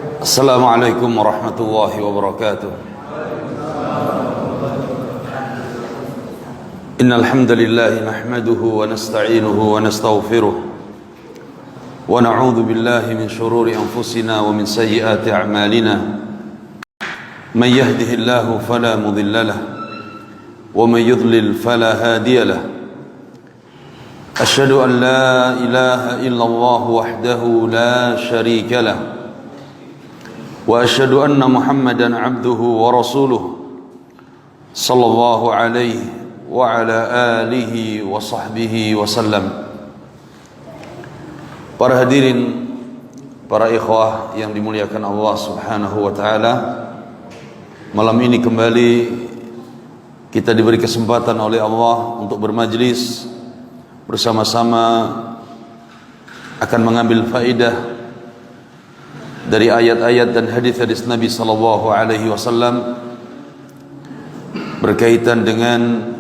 Assalamualaikum warahmatullahi wabarakatuh. Innal hamdalillah nahmaduhu wa nasta'inuhu wa nastaghfiruh wa na'udzu billahi min shururi anfusina wa min sayyiati a'malina. Man yahdihillahu fala mudilla lahu wa man yudlil fala hadiya lahu. Asyhadu an la ilaha illallah wahdahu la syarika lahu wa asyhadu anna Muhammadan abduhu wa rasuluh sallallahu alaihi wa ala alihi wa sahbihi wa sallam. Para hadirin, para ikhwah yang dimuliakan Allah Subhanahu wa taala, malam ini kembali kita diberi kesempatan oleh Allah untuk bermajlis bersama-sama akan mengambil faedah dari ayat-ayat dan hadis-hadis Nabi sallallahu alaihi wasallam berkaitan dengan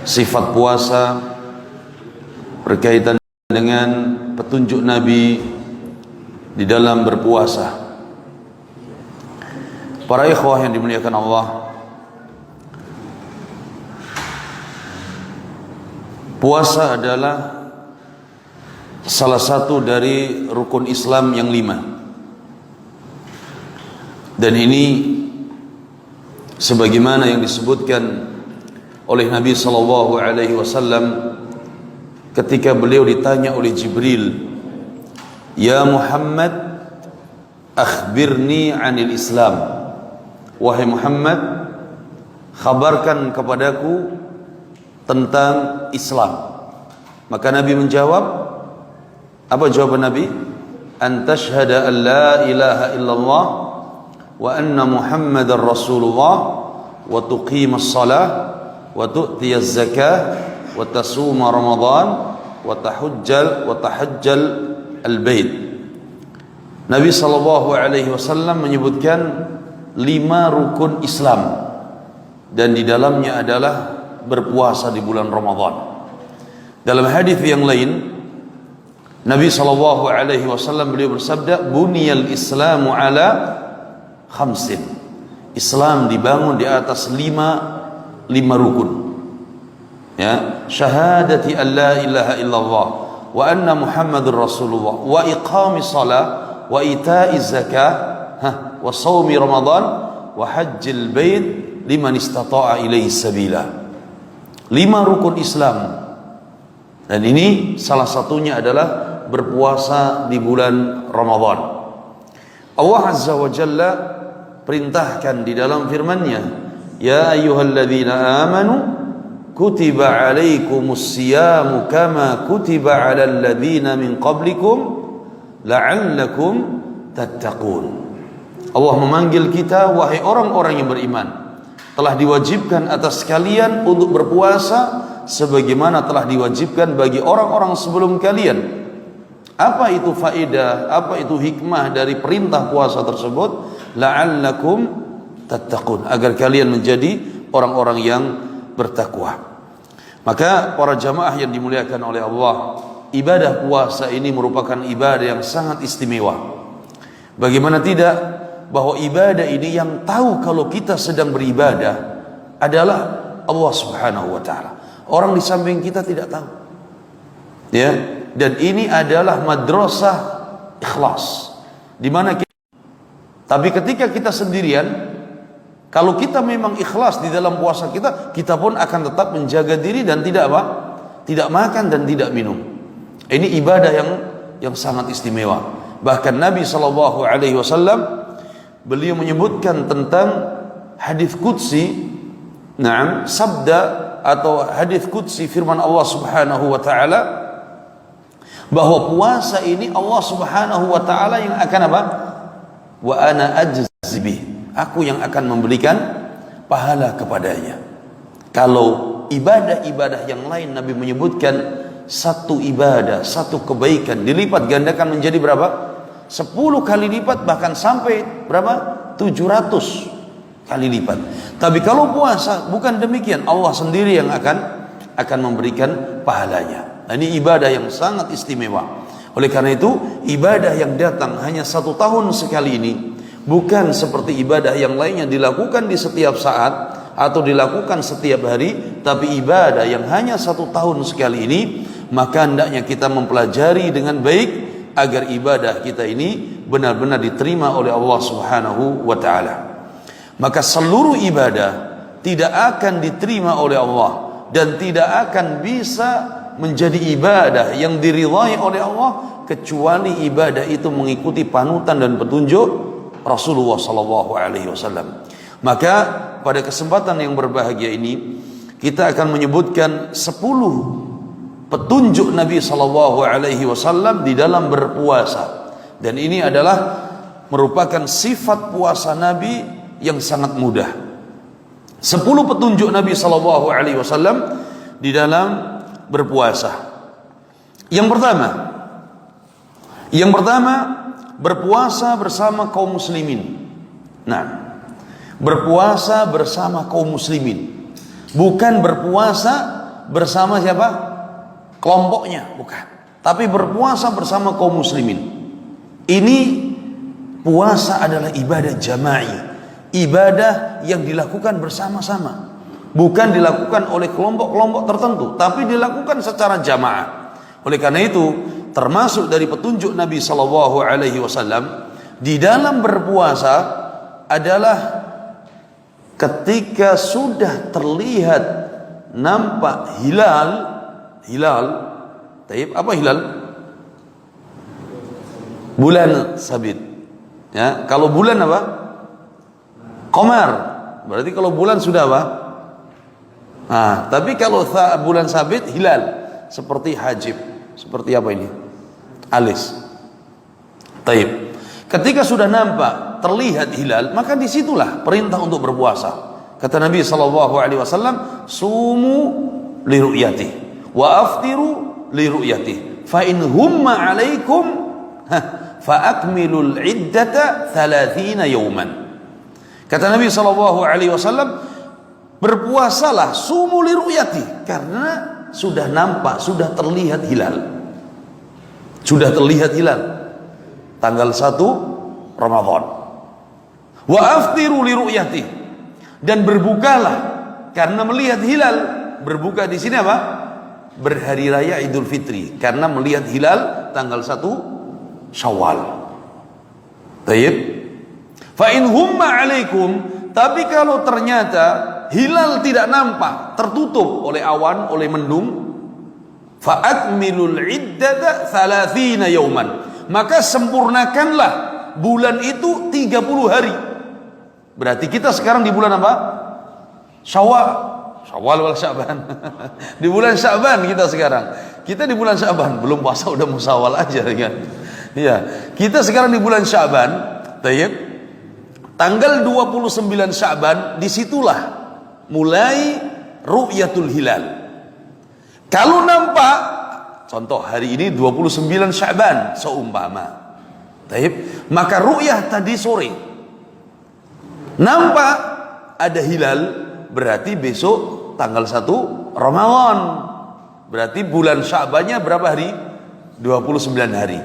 sifat puasa, berkaitan dengan petunjuk Nabi di dalam berpuasa. Para ikhwah yang dimuliakan Allah, puasa adalah salah satu dari rukun Islam yang 5. Dan ini sebagaimana yang disebutkan oleh Nabi sallallahu alaihi wasallam ketika beliau ditanya oleh Jibril, "Ya Muhammad, akhbirni 'anil Islam." Wahai Muhammad, khabarkan kepadaku tentang Islam. Maka Nabi menjawab, apa jawaban Nabi? An tashhada an la ilaha illallah wa anna Muhammadar Rasulullah wa tuqimas salah wa tu'tiyaz zakah wa tasuma Ramadan wa tahajjal al-bait. Nabi sallallahu alaihi wasallam menyebutkan 5 rukun Islam dan di dalamnya adalah berpuasa di bulan Ramadan. Dalam hadis yang lain Nabi sallallahu alaihi wasallam beliau bersabda, "Buniyal Islamu ala khamsin." Islam dibangun di atas 5 rukun. Ya, syahadati an la ilaha illallah wa anna Muhammadur Rasulullah wa iqamis shalah wa ita'iz zakah wa shaumi Ramadan wa hajjil bait liman istata'a ilaihi sabila. 5 rukun Islam. Dan ini salah satunya adalah berpuasa di bulan Ramadan. Allah Azza wa Jalla perintahkan di dalam firman-Nya, "Ya ayyuhalladzina amanu kutiba alaikumus siyamu kama kutiba 'alal ladzina min qablikum la'allakum tattaqun." Allah memanggil kita, wahai orang-orang yang beriman, telah diwajibkan atas kalian untuk berpuasa sebagaimana telah diwajibkan bagi orang-orang sebelum kalian. Apa itu faedah, apa itu hikmah dari perintah puasa tersebut? La'allakum tattaqun, agar kalian menjadi orang-orang yang bertakwa. Maka para jamaah yang dimuliakan oleh Allah, ibadah puasa ini merupakan ibadah yang sangat istimewa. Bagaimana tidak, bahwa ibadah ini yang tahu kalau kita sedang beribadah adalah Allah Subhanahu wa taala. Orang di samping kita tidak tahu. Ya, dan ini adalah madrasah ikhlas, di mana kita, tapi ketika kita sendirian, kalau kita memang ikhlas di dalam puasa kita, kita pun akan tetap menjaga diri dan tidak apa? Tidak makan dan tidak minum. Ini ibadah yang sangat istimewa. Bahkan Nabi sallallahu alaihi wasallam beliau menyebutkan tentang hadis qudsi, sabda atau hadis qudsi firman Allah Subhanahu wa taala, bahwa puasa ini Allah Subhanahu wa taala yang akan apa? Wa ana ajzi bih. Aku yang akan memberikan pahala kepadanya. Kalau ibadah-ibadah yang lain Nabi menyebutkan satu ibadah, satu kebaikan dilipat gandakan menjadi berapa? 10 kali lipat, bahkan sampai berapa? 700 kali lipat. Tapi kalau puasa bukan demikian, Allah sendiri yang akan memberikan pahalanya. Ini ibadah yang sangat istimewa. Oleh karena itu, ibadah yang datang hanya 1 tahun sekali ini bukan seperti ibadah yang lainnya dilakukan di setiap saat atau dilakukan setiap hari, tapi ibadah yang hanya 1 tahun sekali ini, maka hendaknya kita mempelajari dengan baik agar ibadah kita ini benar-benar diterima oleh Allah Subhanahu wa taala. Maka seluruh ibadah tidak akan diterima oleh Allah dan tidak akan bisa menjadi ibadah yang diridhai oleh Allah kecuali ibadah itu mengikuti panutan dan petunjuk Rasulullah sallallahu alaihi wasallam. Maka pada kesempatan yang berbahagia ini kita akan menyebutkan 10 petunjuk Nabi sallallahu alaihi wasallam di dalam berpuasa. Dan ini adalah merupakan sifat puasa Nabi yang sangat mudah. 10 petunjuk Nabi sallallahu alaihi wasallam di dalam berpuasa. Yang pertama berpuasa bersama kaum muslimin. Nah, berpuasa bersama kaum muslimin, bukan berpuasa bersama siapa? Kelompoknya, bukan. Tapi berpuasa bersama kaum muslimin. Ini puasa adalah ibadah jama'i, ibadah yang dilakukan bersama-sama. Bukan dilakukan oleh kelompok-kelompok tertentu, tapi dilakukan secara jamaah. Oleh karena itu, termasuk dari petunjuk Nabi sallallahu alaihi wasallam di dalam berpuasa adalah ketika sudah terlihat nampak hilal, taib apa hilal? Bulan sabit. Ya, kalau bulan apa? Qamar. Berarti kalau bulan sudah apa? Nah, tapi kalau bulan sabit hilal, seperti hajib, seperti apa ini? Alis. Taib. Ketika sudah nampak terlihat hilal, maka disitulah perintah untuk berpuasa. Kata Nabi sallallahu alaihi wasallam, "Sumu li ru'yati wa aftiru li ru'yati. Fa in humma 'alaikum fa akmilul 'iddata 30 yawman." Kata Nabi sallallahu alaihi wasallam, berpuasalah sumu li ru'yati, karena sudah nampak, sudah terlihat hilal. Sudah terlihat hilal tanggal 1 Ramadan. Wa aftiru li ru'yati, dan berbukalah karena melihat hilal. Berbuka di sini apa? Berhari raya Idul Fitri, karena melihat hilal tanggal 1 Syawal. Tayyib. Fa in humma 'alaikum, tapi kalau ternyata hilal tidak nampak, tertutup oleh awan, oleh mendung, fa akmilul 'iddata 30 yauman, maka sempurnakanlah bulan itu 30 hari. Berarti kita sekarang di bulan apa? Syawal wal Sya'ban. Di bulan Sya'ban kita sekarang. Kita di bulan Sya'ban, belum puasa udah mau Syawal aja kan. Iya, kita sekarang di bulan Sya'ban. Tayyib. Tanggal 29 Sya'ban, disitulah mulai ru'yatul hilal. Kalau nampak, contoh hari ini 29 Sya'ban seumpama, taib, maka ru'yah tadi sore nampak ada hilal, berarti besok tanggal 1 Ramadan. Berarti bulan Sya'bannya berapa hari? 29 hari.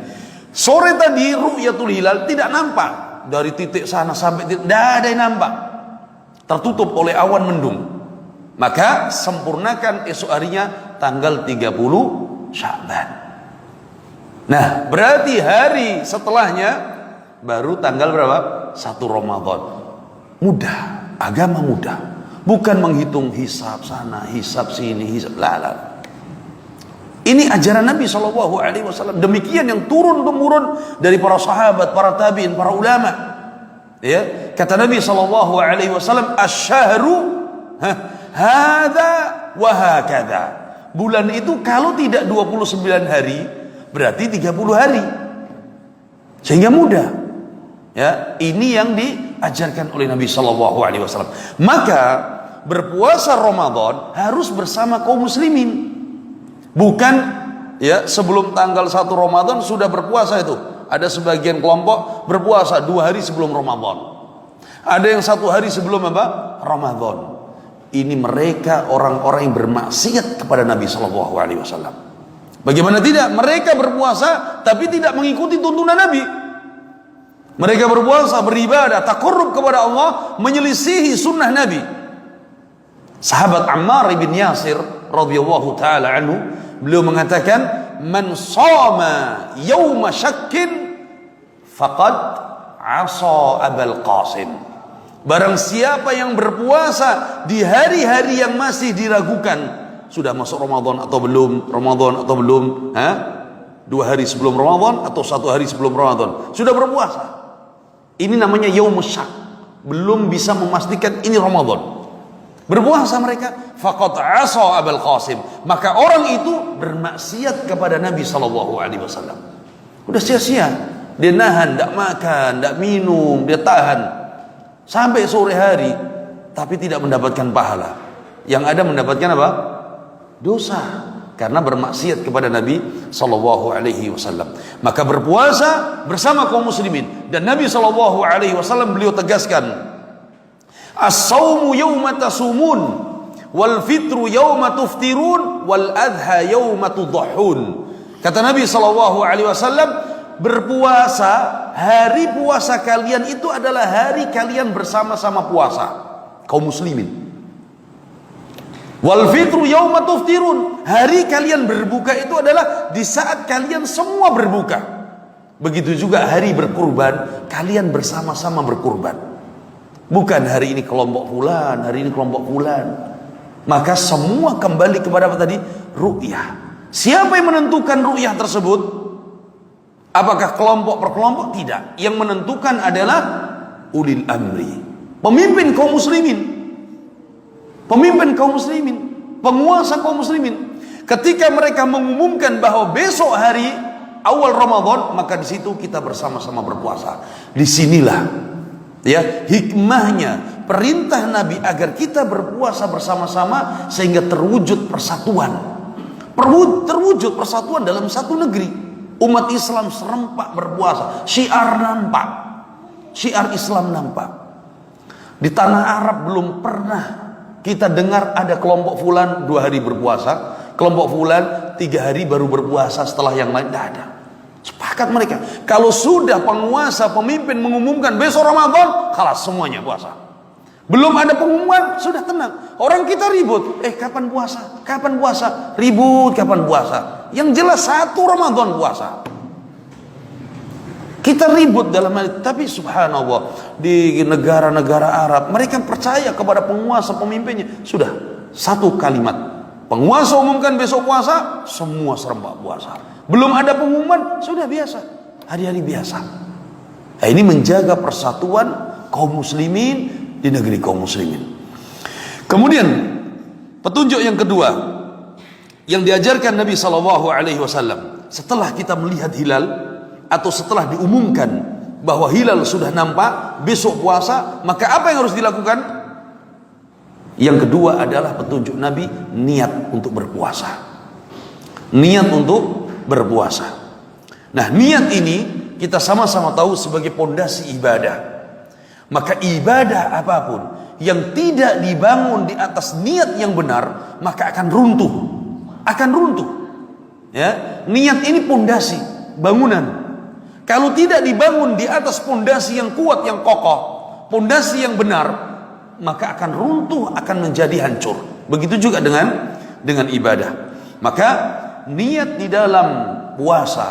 Sore tadi ru'yatul hilal tidak nampak, dari titik sana sampai titik, tidak ada yang nampak, tertutup oleh awan mendung. Maka sempurnakan esok harinya tanggal 30 Sya'ban. Nah, berarti hari setelahnya baru tanggal berapa? 1 Ramadan. Mudah, agama mudah. Bukan menghitung hisab sana, hisab sini, hisab lala. Ini ajaran Nabi SAW. Demikian yang turun-temurun dari para sahabat, para tabi'in, para ulama. Ya, kata Nabi SAW, "Asy-syahru hadza wa hakadza." Bulan itu kalau tidak 29 hari, berarti 30 hari. Sehingga mudah. Ya, ini yang diajarkan oleh Nabi SAW. Maka berpuasa Ramadan harus bersama kaum muslimin. Bukan ya sebelum tanggal 1 Ramadan sudah berpuasa itu. Ada sebagian kelompok berpuasa 2 hari sebelum Ramadan. Ada yang 1 hari sebelum apa? Ramadan. Ini mereka orang-orang yang bermaksiat kepada Nabi SAW. Bagaimana tidak? Mereka berpuasa tapi tidak mengikuti tuntunan Nabi. Mereka berpuasa, beribadah, takarrub kepada Allah, menyelisihi sunnah Nabi. Sahabat Ammar bin Yasir radhiyallahu taala anhu, beliau mengatakan, "Man shama yauma syakkin faqad asa Abul Qasim." Barang siapa yang berpuasa di hari-hari yang masih diragukan, sudah masuk Ramadan atau belum, Ramadan atau belum, 2 hari sebelum Ramadan atau 1 hari sebelum Ramadan, sudah berpuasa. Ini namanya yaumus syak. Belum bisa memastikan ini Ramadan. Berpuasa mereka, faqad asa Abul Qasim. Maka orang itu bermaksiat kepada Nabi sallallahu alaihi wasallam. Udah sia-sia. Dia nahan, tidak makan, tidak minum, dia tahan sampai sore hari, tapi tidak mendapatkan pahala. Yang ada mendapatkan apa? Dosa, karena bermaksiat kepada Nabi sallallahu alaihi wasallam. Maka berpuasa bersama kaum muslimin, dan Nabi sallallahu alaihi wasallam beliau tegaskan, as-saumu yauma tasumun wal fitru yauma tuftirun wal adha yauma tudhahun. Kata Nabi sallallahu alaihi wasallam, berpuasa, hari puasa kalian itu adalah hari kalian bersama-sama puasa kaum muslimin. Wal fitru yauma tuftirun, hari kalian berbuka itu adalah di saat kalian semua berbuka. Begitu juga hari berkurban, kalian bersama-sama berkurban. Bukan hari ini kelompok fulan, hari ini kelompok fulan. Maka semua kembali kepada apa tadi? Ru'yah. Siapa yang menentukan ru'yah tersebut? Apakah kelompok per kelompok? Tidak. Yang menentukan adalah ulil amri, pemimpin kaum muslimin. Pemimpin kaum muslimin, penguasa kaum muslimin. Ketika mereka mengumumkan bahwa besok hari awal Ramadan, maka di situ kita bersama-sama berpuasa. Disinilah ya hikmahnya perintah Nabi agar kita berpuasa bersama-sama, sehingga terwujud persatuan. Terwujud persatuan dalam satu negeri. Umat Islam serempak berpuasa, syiar nampak, syiar Islam nampak. Di tanah Arab belum pernah kita dengar ada kelompok fulan 2 hari berpuasa, kelompok fulan 3 hari baru berpuasa setelah yang lain. Tidak ada. Sepakat mereka. Kalau sudah penguasa, pemimpin mengumumkan besok Ramadan, kalah semuanya puasa. Belum ada pengumuman, sudah tenang. Orang kita ribut, kapan puasa? Kapan puasa? Ribut kapan puasa? Yang jelas 1 Ramadan puasa. Kita ribut dalam hal itu. Tapi subhanallah, di negara-negara Arab mereka percaya kepada penguasa, pemimpinnya. Sudah 1 kalimat, penguasa umumkan besok puasa, semua serempak puasa. Belum ada pengumuman, sudah biasa, hari-hari biasa. Nah, ini menjaga persatuan kaum muslimin di negeri kaum muslimin. Kemudian petunjuk yang kedua yang diajarkan Nabi SAW, setelah kita melihat hilal atau setelah diumumkan bahwa hilal sudah nampak, besok puasa, maka apa yang harus dilakukan? Yang kedua adalah petunjuk Nabi, niat untuk berpuasa. Niat untuk berpuasa. Nah, niat ini kita sama-sama tahu sebagai pondasi ibadah. Maka ibadah apapun yang tidak dibangun di atas niat yang benar, maka akan runtuh. Akan runtuh. Ya, niat ini pondasi bangunan. Kalau tidak dibangun di atas pondasi yang kuat, yang kokoh, pondasi yang benar, maka akan runtuh, akan menjadi hancur. Begitu juga dengan ibadah. Maka niat di dalam puasa,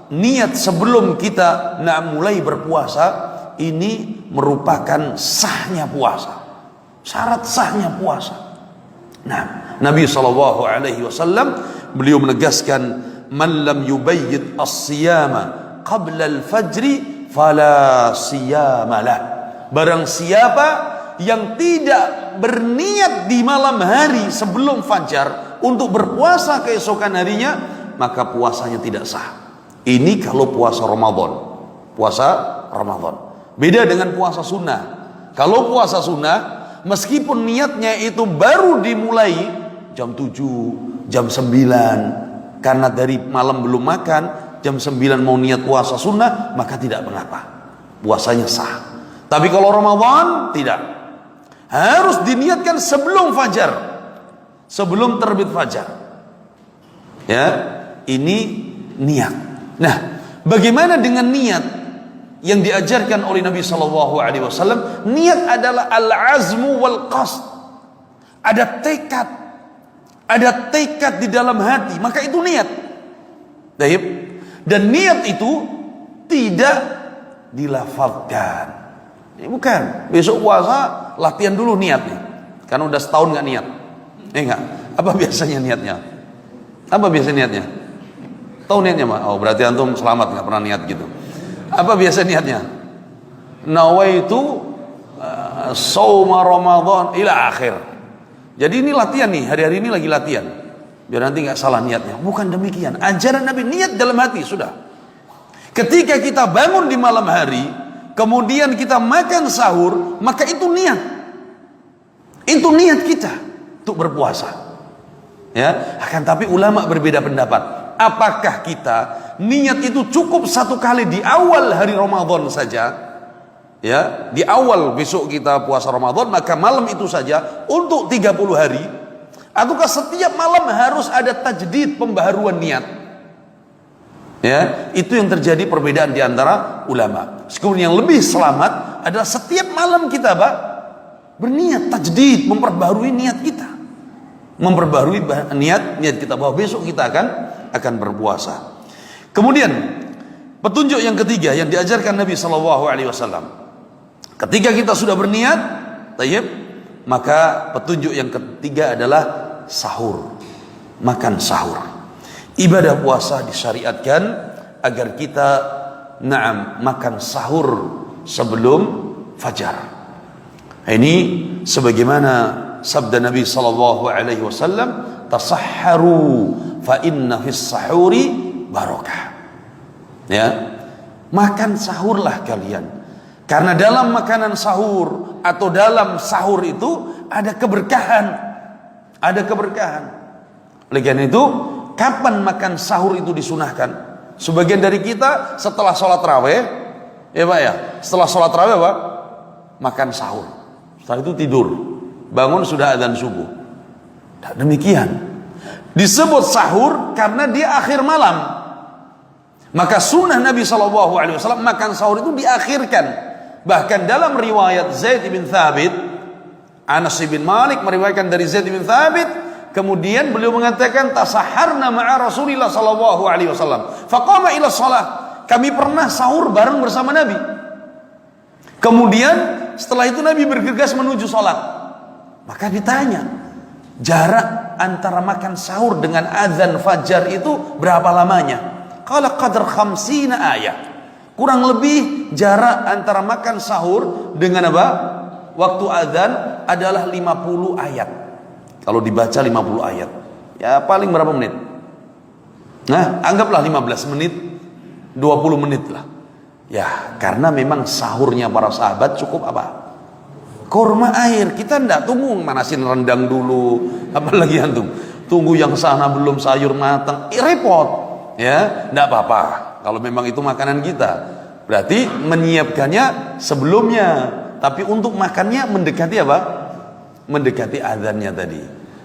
niat sebelum kita mulai berpuasa, ini merupakan sahnya puasa, syarat sahnya puasa. Nah, Nabi SAW beliau menegaskan, man lam yubayyid as-siyama qabla al-fajri fala siyamalah. Barang siapa yang tidak berniat di malam hari sebelum fajar untuk berpuasa keesokan harinya, maka puasanya tidak sah. Ini kalau puasa Ramadan. Puasa Ramadan beda dengan puasa sunnah. Kalau puasa sunnah, meskipun niatnya itu baru dimulai jam 7, jam 9, karena dari malam belum makan, jam 9 mau niat puasa sunnah, maka tidak mengapa, puasanya sah. Tapi kalau Ramadan tidak, harus diniatkan sebelum fajar, sebelum terbit fajar. Ya, Ini niat. Nah, bagaimana dengan niat yang diajarkan oleh Nabi Shallallahu Alaihi Wasallam? Niat adalah al-azmu wal qasd. Ada tekad di dalam hati, maka itu niat. Dan niat itu tidak dilafalkan. Ini bukan besok puasa latihan dulu niatnya, karena udah setahun nggak niat. Enggak. Apa biasanya niatnya? Apa biasa niatnya? Tahu niatnya mah? Oh, berarti antum selamat, nggak pernah niat gitu. Apa biasa niatnya? Nawaitu sauma Ramadan ila akhir. Jadi ini latihan nih, hari-hari ini lagi latihan. Biar nanti nggak salah niatnya. Bukan demikian. Ajaran Nabi, niat dalam hati sudah. Ketika kita bangun di malam hari, kemudian kita makan sahur, maka itu niat. Itu niat kita untuk berpuasa. Ya, akan tapi ulama berbeda pendapat. Apakah kita niat itu cukup satu kali di awal hari Ramadan saja? Ya, di awal besok kita puasa Ramadan, maka malam itu saja untuk 30 hari, ataukah setiap malam harus ada tajdid, pembaharuan niat? Ya, itu yang terjadi perbedaan di antara ulama. Kemudian yang lebih selamat adalah setiap malam kita berniat tajdid, memperbaharui niat kita. Memperbaharui niat kita bahwa besok kita akan berpuasa. Kemudian petunjuk yang ketiga yang diajarkan Nabi Shallallahu Alaihi Wasallam, ketika kita sudah berniat, maka petunjuk yang ketiga adalah sahur, makan sahur. Ibadah puasa disyariatkan agar kita makan sahur sebelum fajar. Ini sebagaimana sabda Nabi sallallahu alaihi wasallam, tasahharu fa inna fis sahuri barakah. Ya, makan sahurlah kalian, karena dalam makanan sahur atau dalam sahur itu ada keberkahan. Ada keberkahan. Oleh karena itu, kapan makan sahur itu disunahkan? Sebagian dari kita setelah sholat raweh, ya Pak ya, setelah sholat raweh Pak, makan sahur. Setelah itu tidur, bangun sudah adzan subuh. Nah, demikian disebut sahur karena dia akhir malam. Maka sunnah Nabi SAW makan sahur itu diakhirkan. Bahkan dalam riwayat Zaid bin Thabit, Anas bin Malik meriwayatkan dari Zaid bin Thabit, kemudian beliau mengatakan, tasaharna ma'a Rasulillah SAW, faqama ila shalah. Kami pernah sahur bareng bersama Nabi. Kemudian setelah itu Nabi bergegas menuju sholat. Maka ditanya, jarak antara makan sahur dengan azan fajar itu berapa lamanya? Qala qadar 50 ayat. Kurang lebih jarak antara makan sahur dengan apa? Waktu azan adalah 50 ayat. Kalau dibaca 50 ayat, ya paling berapa menit? Nah, anggaplah 15 menit, 20 menit lah. Ya, karena memang sahurnya para sahabat cukup apa? Kurma air. Kita enggak tunggu manasin rendang dulu, apalagi antum tunggu yang sana belum sayur matang, repot. Ya, enggak apa-apa. Kalau memang itu makanan kita, berarti menyiapkannya sebelumnya. Tapi untuk makannya mendekati apa? Mendekati azannya tadi.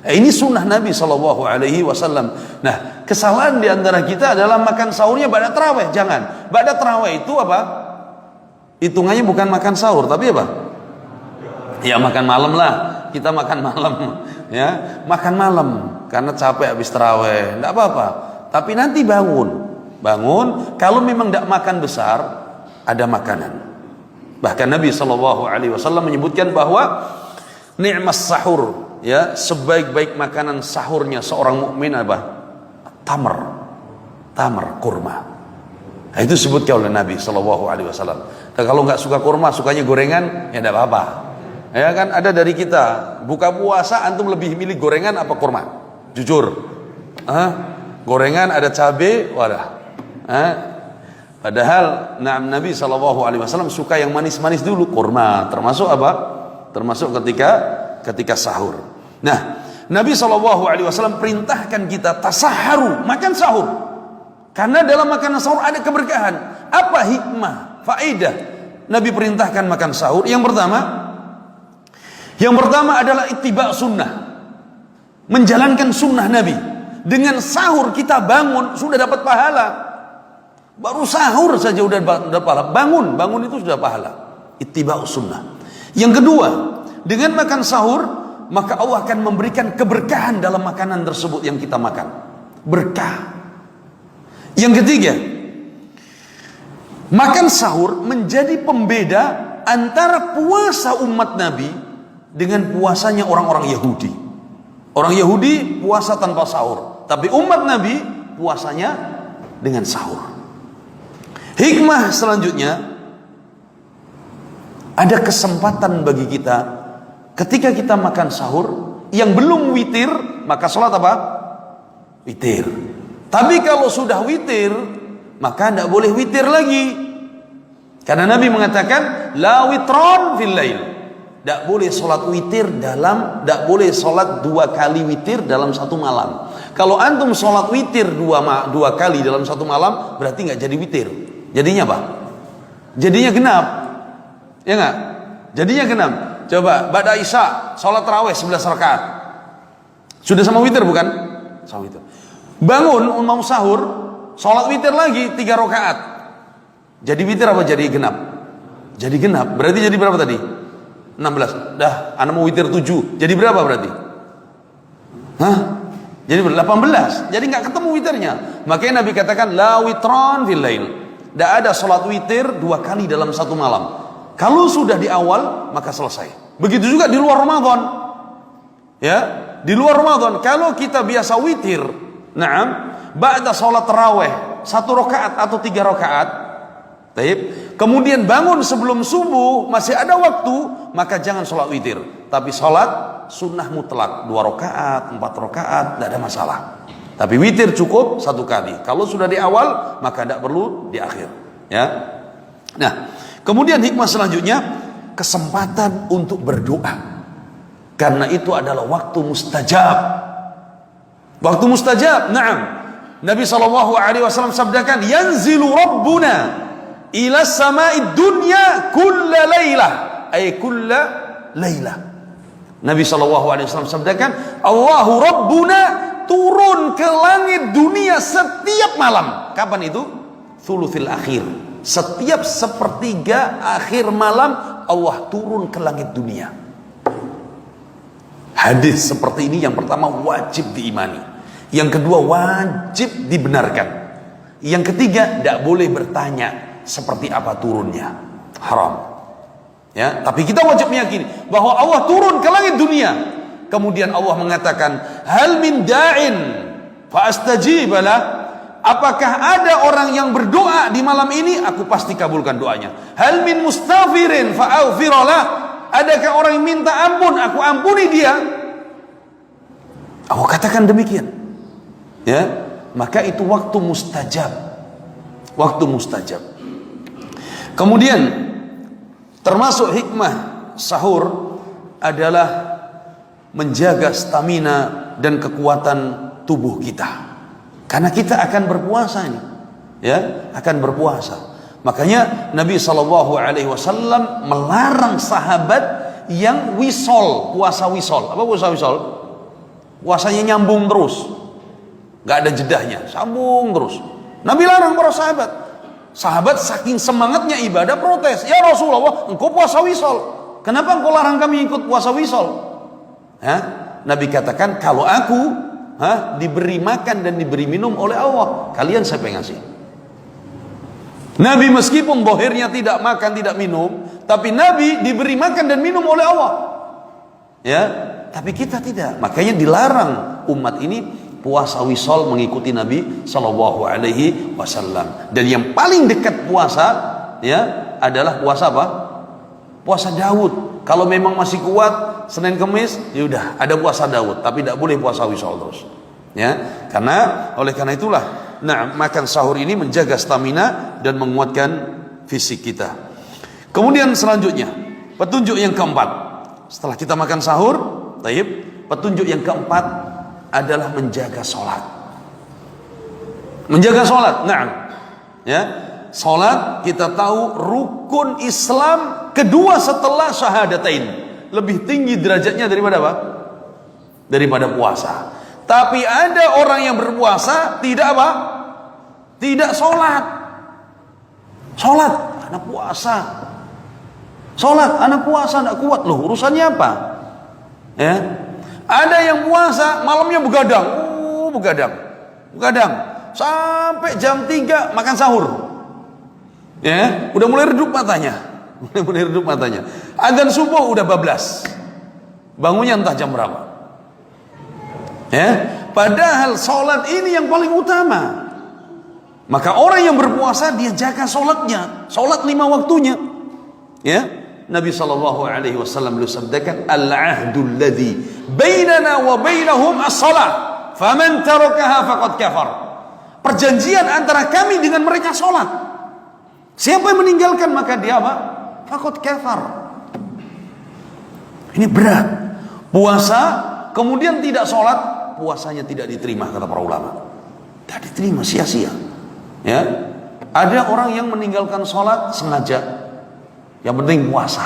Ini sunnah Nabi SAW. Nah, kesalahan di antara kita adalah makan sahurnya ba'da tarawih. Jangan. Ba'da tarawih itu apa? Hitungannya bukan makan sahur, tapi apa? Ya makan malam lah. Kita makan malam, ya makan malam karena capek habis tarawih. Tidak apa-apa. Tapi nanti bangun. Kalau memang tidak makan besar, ada makanan. Bahkan Nabi SAW menyebutkan bahwa ni'mas sahur, ya, sebaik-baik makanan sahurnya seorang mukmin apa? Tamar, kurma. Nah, itu disebutkan oleh Nabi SAW. Dan kalau nggak suka kurma, sukanya gorengan, ya tidak apa-apa. Ya kan, ada dari kita buka puasa, antum lebih milih gorengan apa kurma? Jujur, gorengan ada cabai, wadah. Padahal Nabi SAW suka yang manis-manis dulu, kurma. Termasuk apa? Termasuk ketika sahur. Nah, Nabi SAW perintahkan kita tasaharu, makan sahur. Karena dalam makanan sahur ada keberkahan. Apa hikmah, faedah Nabi perintahkan makan sahur? Yang pertama adalah ittiba sunnah, menjalankan sunnah Nabi. Dengan sahur kita bangun sudah dapat pahala. Baru sahur saja udah dapat pahala. Bangun itu sudah pahala. Ittiba'us sunnah. Yang kedua, dengan makan sahur, maka Allah akan memberikan keberkahan dalam makanan tersebut yang kita makan. Berkah. Yang ketiga, makan sahur menjadi pembeda antara puasa umat Nabi dengan puasanya orang-orang Yahudi. Orang Yahudi puasa tanpa sahur, tapi umat Nabi puasanya dengan sahur. Hikmah selanjutnya, ada kesempatan bagi kita ketika kita makan sahur yang belum witir, maka sholat apa? Witir. Tapi kalau sudah witir, maka tidak boleh witir lagi. Karena Nabi mengatakan la witron fil lail. Tidak boleh sholat witir tidak boleh sholat 2 kali witir dalam satu malam. Kalau antum sholat witir dua kali dalam satu malam, berarti nggak jadi witir. Jadinya apa? Jadinya genap. Ya nggak? Jadinya genap. Coba ba'da isya sholat tarawih 11 rakaat. Sudah sama witir bukan? Sama witir. Bangun mau sahur, sholat witir lagi 3 rakaat. Jadi witir apa jadi genap? Jadi genap. Berarti jadi berapa tadi? 16. Dah, ana mau witir 7. Jadi berapa berarti? Hah? Jadi 18. Jadi nggak ketemu witirnya. Makanya Nabi katakan la witron fil lail. Tidak ada sholat witir 2 kali dalam satu malam. Kalau sudah di awal, maka selesai. Begitu juga di luar Ramadan. Ya, di luar Ramadan kalau kita biasa witir, ba'da sholat tarawih 1 rakaat atau 3 rakaat, kemudian bangun sebelum subuh masih ada waktu, maka jangan sholat witir, tapi sholat sunnah mutlak 2 rakaat, 4 rakaat, tidak ada masalah. Tapi witir cukup 1 kali. Kalau sudah di awal, maka tidak perlu di akhir. Ya. Nah, kemudian hikmah selanjutnya, kesempatan untuk berdoa. Karena itu adalah waktu mustajab. Waktu mustajab. Naam. Nabi SAW sabdakan, yanzilu rabbuna ila samai dunya kulla laylah, ay kulla laylah. Nabi SAW sabdakan, Allahu rabbuna turun ke langit dunia setiap malam. Kapan itu? Thuluthil akhir. Setiap sepertiga akhir malam Allah turun ke langit dunia. Hadis seperti ini yang pertama wajib diimani, yang kedua wajib dibenarkan, yang ketiga tidak boleh bertanya seperti apa turunnya, haram. Ya, tapi kita wajib meyakini bahwa Allah turun ke langit dunia. Kemudian Allah mengatakan, hal min da'in fa astajib lah. Apakah ada orang yang berdoa di malam ini? Aku pasti kabulkan doanya. Hal min mustaghfirin fa aghfiralah. Adakah orang yang minta ampun? Aku ampuni dia. Aku katakan demikian. Ya, maka itu waktu mustajab. Waktu mustajab. Kemudian termasuk hikmah sahur adalah menjaga stamina dan kekuatan tubuh kita. Karena kita akan berpuasa ini, ya, akan berpuasa. Makanya Nabi SAW melarang sahabat yang wisol, puasa wisol. Apa puasa wisol? Puasanya nyambung terus, nggak ada jedahnya, sambung terus. Nabi larang para sahabat. Sahabat saking semangatnya ibadah protes, ya Rasulullah, engkau puasa wisol. Kenapa engkau larang kami ikut puasa wisol? Nabi katakan, kalau aku diberi makan dan diberi minum oleh Allah, kalian siapa yang ngasih? Nabi meskipun zahirnya tidak makan tidak minum, tapi Nabi diberi makan dan minum oleh Allah. Ya, tapi kita tidak. Makanya dilarang umat ini puasa wisol mengikuti Nabi SAW. Dan yang paling dekat puasa, ya, adalah puasa apa? Puasa Daud. Kalau memang masih kuat Senin Kemis, ya udah ada puasa Daud, tapi tidak boleh puasa wisol terus. Ya, oleh karena itulah, makan sahur ini menjaga stamina dan menguatkan fisik kita. Kemudian selanjutnya, petunjuk yang keempat, setelah kita makan sahur, petunjuk yang keempat adalah menjaga sholat. Menjaga sholat, ya, sholat kita tahu rukun Islam kedua setelah syahadatain. Lebih tinggi derajatnya daripada apa? Daripada puasa. Tapi ada orang yang berpuasa tidak apa? Tidak sholat. Sholat, anak puasa. Sholat, anak puasa, tidak kuat loh. Urusannya apa? Ya. Ada yang puasa, malamnya begadang. Begadang. Sampai jam 3 makan sahur. Ya, udah mulai redup matanya. Adzan subuh udah bablas. Bangunnya entah jam berapa. Ya, padahal sholat ini yang paling utama. Maka orang yang berpuasa dia jaga sholatnya, sholat 5 waktunya. Ya, Nabi SAW beliau sabdakan, al-ahdul ladzi bainana wa bainahum as-salat, faman tarakaha faqad kafar. Perjanjian antara kami dengan mereka sholat. Siapa yang meninggalkan maka dia apa? Faqad kafar. Ini berat. Puasa kemudian tidak sholat, puasanya tidak diterima kata para ulama. Tidak diterima, sia-sia. Ya, ada orang yang meninggalkan sholat sengaja, yang penting puasa,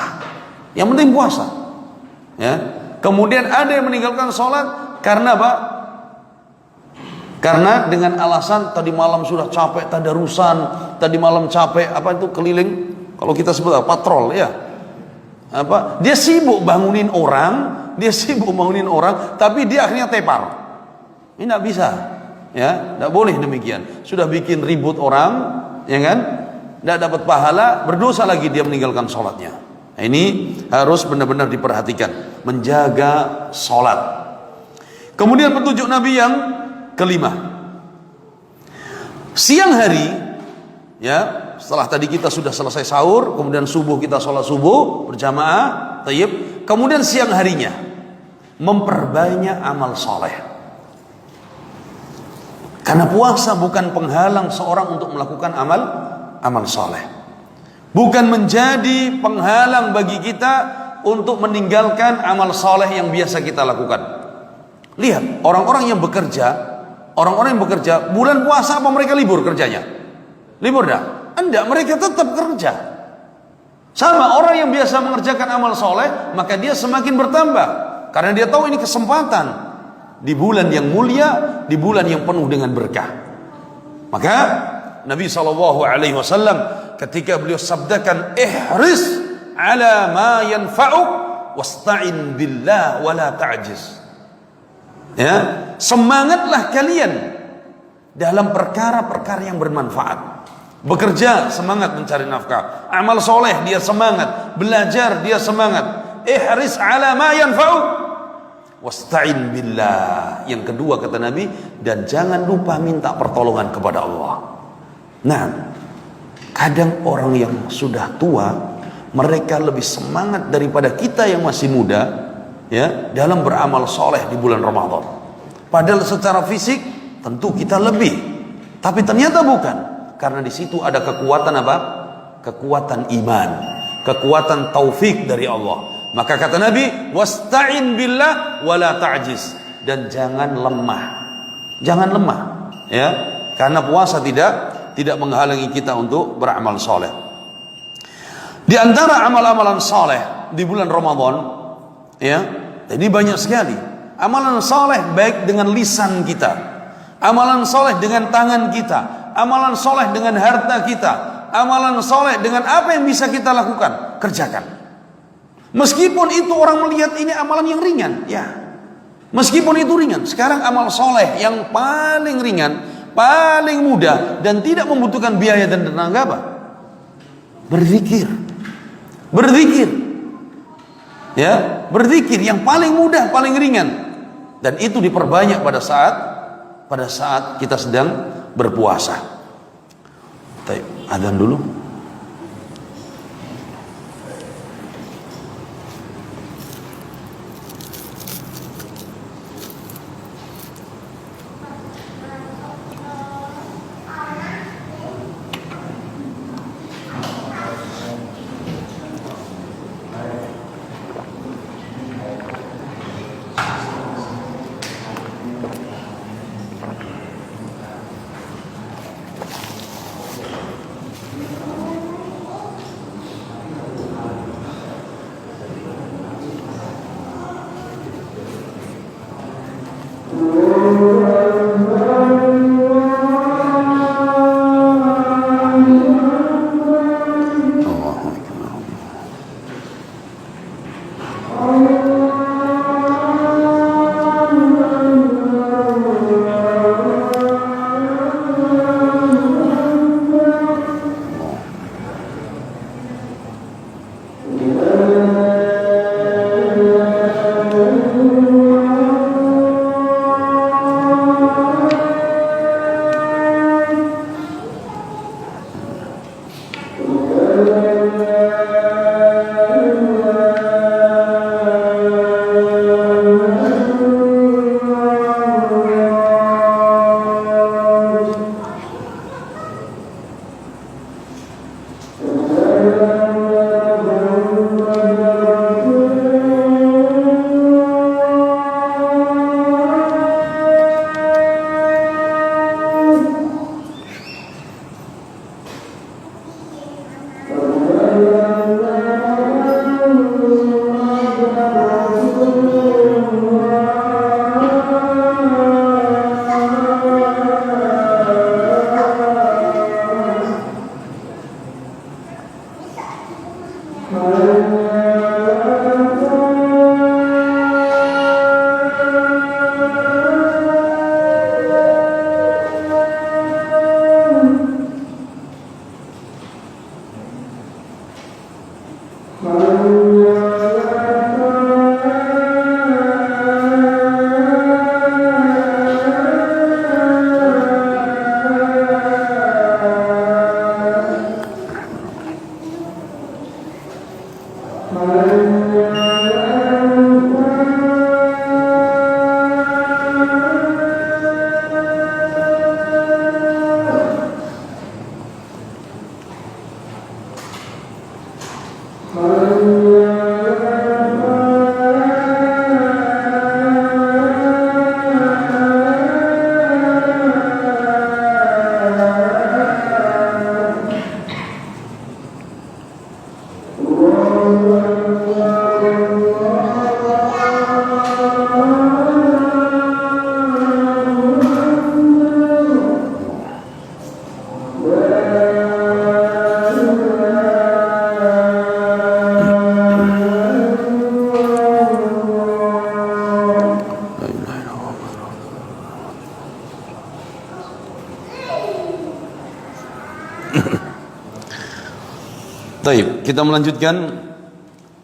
ya. Kemudian ada yang meninggalkan sholat karena apa? Karena dengan alasan tadi malam sudah capek tadarusan, tadi malam capek apa itu keliling, kalau kita sebut apa, patrol ya. Apa? Dia sibuk bangunin orang, tapi dia akhirnya tepar. Ini tidak bisa. Ya, tidak boleh demikian. Sudah bikin ribut orang, ya kan? Tidak dapat pahala, berdosa lagi dia meninggalkan sholatnya. Nah, ini harus benar-benar diperhatikan, menjaga sholat. Kemudian petunjuk Nabi yang kelima, siang hari, ya, setelah tadi kita sudah selesai sahur, kemudian subuh kita sholat subuh berjamaah, tayyib. Kemudian siang harinya memperbanyak amal soleh. Karena puasa bukan penghalang seorang untuk melakukan amal soleh. Bukan menjadi penghalang bagi kita untuk meninggalkan amal soleh yang biasa kita lakukan. Lihat, orang-orang yang bekerja, bulan puasa apa mereka libur kerjanya? Libur dah? Enggak, mereka tetap kerja. Sama orang yang biasa mengerjakan amal soleh, maka dia semakin bertambah. Karena dia tahu ini kesempatan. Di bulan yang mulia, di bulan yang penuh dengan berkah. Maka Nabi SAW ketika beliau sabdakan, ihris ala ma yanfa'uk wasta'in billah wala ta'jiz. Ya, semangatlah kalian dalam perkara-perkara yang bermanfaat. Bekerja semangat mencari nafkah, amal soleh dia semangat, belajar dia semangat. Ihris ala ma yanfa'uk wasta'in billah. Yang kedua kata Nabi, dan jangan lupa minta pertolongan kepada Allah. Nah, kadang orang yang sudah tua, mereka lebih semangat daripada kita yang masih muda, ya, dalam beramal soleh di bulan Ramadan. Padahal secara fisik tentu kita lebih, tapi ternyata bukan, karena di situ ada kekuatan apa? Kekuatan iman, kekuatan taufik dari Allah. Maka kata Nabi, wasta'in billah wala ta'jiz, dan jangan lemah. Jangan lemah, ya. Karena puasa tidak menghalangi kita untuk beramal soleh. Di antara amal-amalan soleh di bulan Ramadan, ya, ini banyak sekali. Amalan soleh baik dengan lisan kita, amalan soleh dengan tangan kita, amalan soleh dengan harta kita, amalan soleh dengan apa yang bisa kita lakukan, kerjakan. Meskipun itu orang melihat ini amalan yang ringan, ya. Meskipun itu ringan. Sekarang amal soleh yang paling ringan, paling mudah, dan tidak membutuhkan biaya dan tenaga apa? Berzikir. Ya, berzikir yang paling mudah, paling ringan. Dan itu diperbanyak pada saat kita sedang berpuasa. Adzan dulu. Baik, kita melanjutkan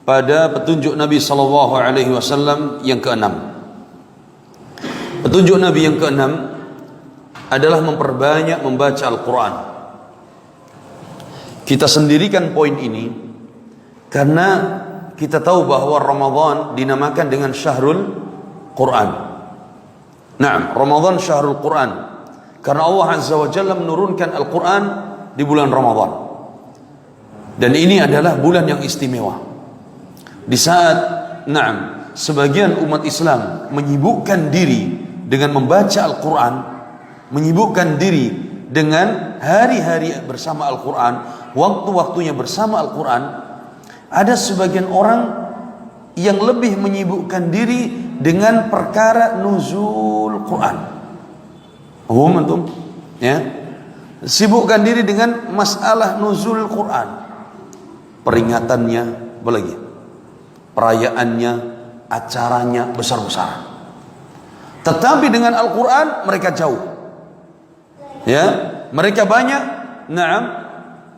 pada petunjuk Nabi sallallahu alaihi wasallam yang keenam. Petunjuk Nabi yang keenam adalah memperbanyak membaca Al-Quran. Kita sendirikan poin ini karena kita tahu bahwa Ramadan dinamakan dengan Syahrul Quran. Naam, Ramadan Syahrul Quran karena Allah Azza wa Jalla menurunkan Al-Quran di bulan Ramadan. Dan ini adalah bulan yang istimewa. Di saat sebagian umat Islam menyibukkan diri dengan membaca Al-Quran, menyibukkan diri dengan hari-hari bersama Al-Quran, waktu-waktunya bersama Al-Quran, ada sebagian orang yang lebih menyibukkan diri dengan perkara nuzul Quran. Antum, ya, sibukkan diri dengan masalah nuzul Quran, peringatannya, apalagi perayaannya, acaranya besar-besaran. Tetapi dengan Al-Quran mereka jauh, ya, mereka banyak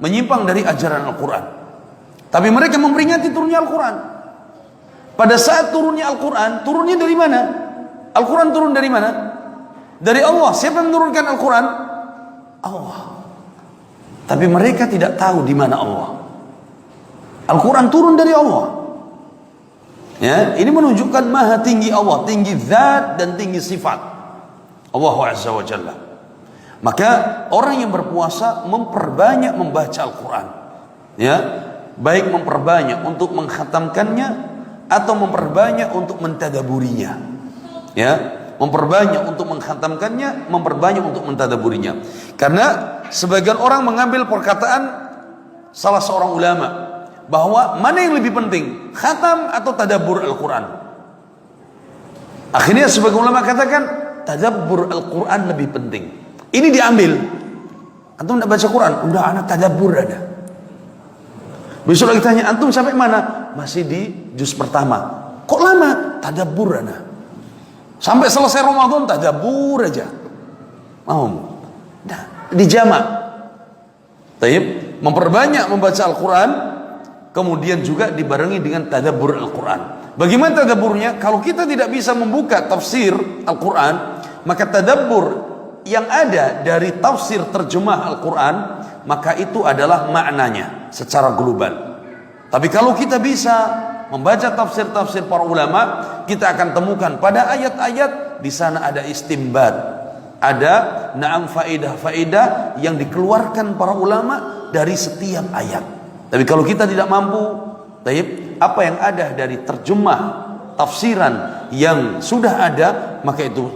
menyimpang dari ajaran Al-Quran. Tapi mereka memperingati turunnya Al-Quran. Pada saat turunnya Al-Quran, turunnya dari mana? Al-Quran turun dari mana? Dari Allah. Siapa yang menurunkan Al-Quran? Allah. Tapi mereka tidak tahu di mana Allah. Al-Quran turun dari Allah. Ya, ini menunjukkan maha tinggi Allah, tinggi zat dan tinggi sifat Allah Azza wa Jalla. Maka orang yang berpuasa memperbanyak membaca Al-Quran, ya, baik memperbanyak untuk mengkhatamkannya atau memperbanyak untuk mentadaburinya, ya, memperbanyak untuk mengkhatamkannya, memperbanyak untuk mentadaburinya. Karena sebagian orang mengambil perkataan salah seorang ulama bahwa mana yang lebih penting, khatam atau tadabbur Al-Quran. Akhirnya sebagian ulama katakan tadabbur Al-Quran lebih penting. Ini diambil. Antum tidak baca Quran, udah anak tadabbur ada. Besok lagi tanya, antum sampai mana? Masih di juz pertama. Kok lama? Tadabbur ada. Sampai selesai Ramadan tadabbur aja. Mau? Nah, dijamak. Taib, memperbanyak membaca Al-Quran, kemudian juga dibarengi dengan tadabbur Al-Quran. Bagaimana tadabburnya? Kalau kita tidak bisa membuka tafsir Al-Quran, maka tadabbur yang ada dari tafsir terjemah Al-Quran, maka itu adalah maknanya secara global. Tapi kalau kita bisa membaca tafsir-tafsir para ulama, kita akan temukan pada ayat-ayat di sana ada istimbat, ada faedah-faedah yang dikeluarkan para ulama dari setiap ayat. Tapi kalau kita tidak mampu, apa yang ada dari terjemah tafsiran yang sudah ada, maka itu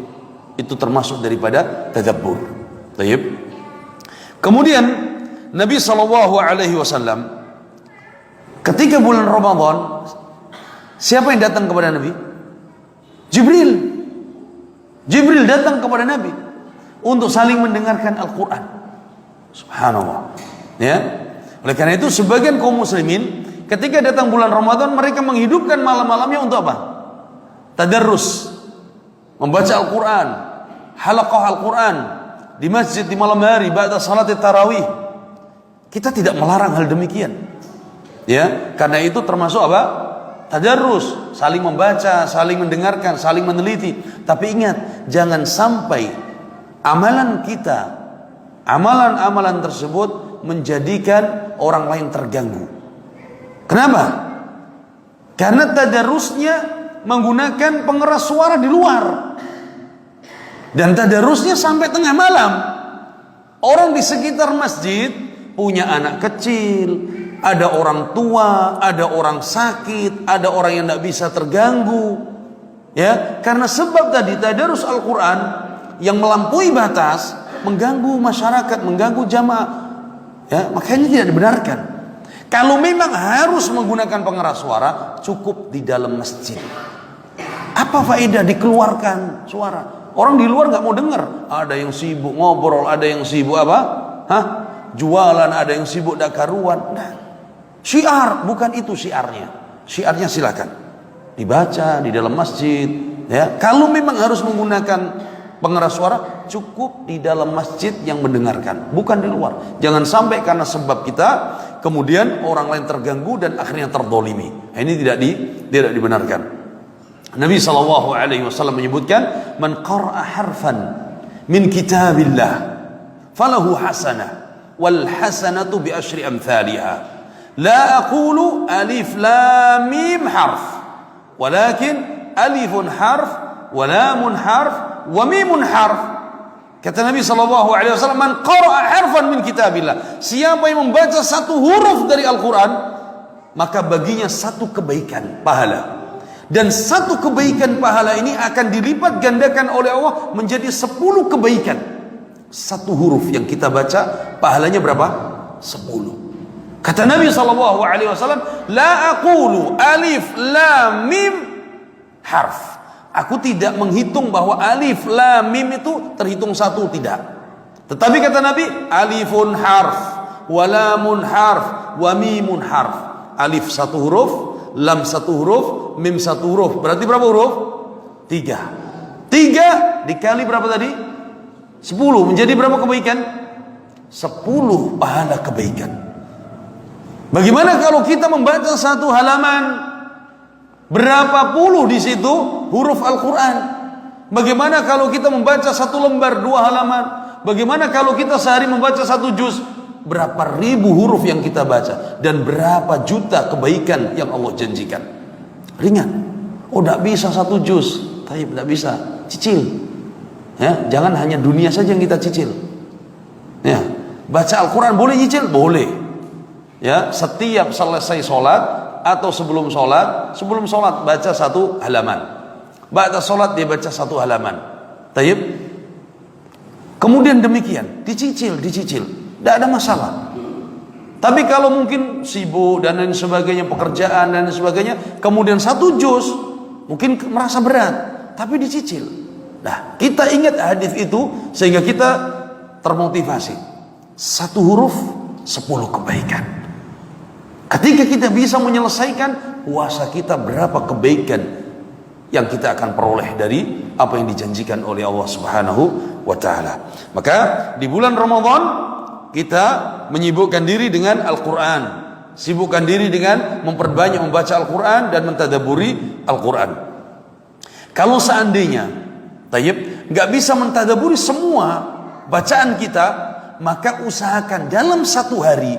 termasuk daripada tadabbur. Kemudian Nabi SAW ketika bulan Ramadan, siapa yang datang kepada Nabi? Jibril datang kepada Nabi untuk saling mendengarkan Al-Quran. Subhanallah. Ya. Oleh karena itu sebagian kaum muslimin ketika datang bulan Ramadan mereka menghidupkan malam-malamnya untuk apa? Tadarrus, membaca Al-Quran, halaqah Al-Quran di masjid di malam hari ba'da salat tarawih. Kita tidak melarang hal demikian, ya, karena itu termasuk apa? Tadarrus, saling membaca, saling mendengarkan, saling meneliti. Tapi ingat, jangan sampai amalan kita, amalan-amalan tersebut menjadikan orang lain terganggu. Kenapa? Karena tadarrusnya menggunakan pengeras suara di luar, dan tadarrusnya sampai tengah malam. Orang di sekitar masjid punya anak kecil, ada orang tua, ada orang sakit, ada orang yang tidak bisa terganggu, ya, karena sebab tadi tadarus Al-Quran yang melampaui batas mengganggu masyarakat, mengganggu jamaah, ya, makanya tidak dibenarkan. Kalau memang harus menggunakan pengeras suara, cukup di dalam masjid. Apa faedah dikeluarkan suara? Orang di luar nggak mau dengar. Ada yang sibuk ngobrol, ada yang sibuk apa? Jualan, ada yang sibuk dakaruan. Nah, syiar, bukan itu syiarnya. Syiarnya silakan dibaca di dalam masjid, ya. Kalau memang harus menggunakan pengeras suara, cukup di dalam masjid yang mendengarkan, bukan di luar. Jangan sampai karena sebab kita kemudian orang lain terganggu dan akhirnya terdolimi. Nah, ini tidak dibenarkan. Nabi SAW menyebutkan, man qara'a harfan min kitabillah falahu hasanah wal hasanatu bi asyri amthaliha. La aqulu alif lam mim harf, walakin alifun harf wa lamun harf wa mimun harf. Kata Nabi SAW, man qara'a harfan min kitabillah, siapa yang membaca satu huruf dari Al-Quran, maka baginya satu kebaikan pahala. Dan satu kebaikan pahala ini akan dilipat gandakan oleh Allah menjadi 10 kebaikan. Satu huruf yang kita baca pahalanya berapa? 10. Kata Nabi SAW, la aqulu alif lam mim harf. Aku tidak menghitung bahwa alif lam mim itu terhitung satu, tidak. Tetapi kata Nabi, alifun harf, wa lamun harf, wa mimun harf. Alif satu huruf, lam satu huruf, mim satu huruf. Berarti berapa huruf? 3. 3 dikali berapa tadi? 10. Menjadi berapa kebaikan? 10 pahala kebaikan. Bagaimana kalau kita membaca satu halaman, berapa puluh di situ huruf Al-Quran? Bagaimana kalau kita membaca satu lembar 2 halaman? Bagaimana kalau kita sehari membaca 1 juz? Berapa ribu huruf yang kita baca, dan berapa juta kebaikan yang Allah janjikan. Ringan. Oh, tidak bisa 1 juz, tapi tidak bisa, cicil, ya. Jangan hanya dunia saja yang kita cicil, ya. Baca Al-Quran boleh nyicil? Boleh, ya. Setiap selesai sholat atau sebelum sholat baca 1 halaman, ba'da sholat dia baca 1 halaman. Tayyib. Kemudian demikian, dicicil, tidak ada masalah. Tapi kalau mungkin sibuk dan lain sebagainya, pekerjaan dan lain sebagainya, kemudian 1 juz mungkin merasa berat, tapi dicicil. Nah, kita ingat hadis itu sehingga kita termotivasi. 1 huruf 10 kebaikan. Ketika kita bisa menyelesaikan puasa kita, berapa kebaikan yang kita akan peroleh dari apa yang dijanjikan oleh Allah Subhanahu wa taala. Maka di bulan Ramadan kita menyibukkan diri dengan Al-Quran, sibukkan diri dengan memperbanyak membaca Al-Quran dan mentadaburi Al-Quran. Kalau seandainya nggak bisa mentadaburi semua bacaan kita, maka usahakan dalam 1 hari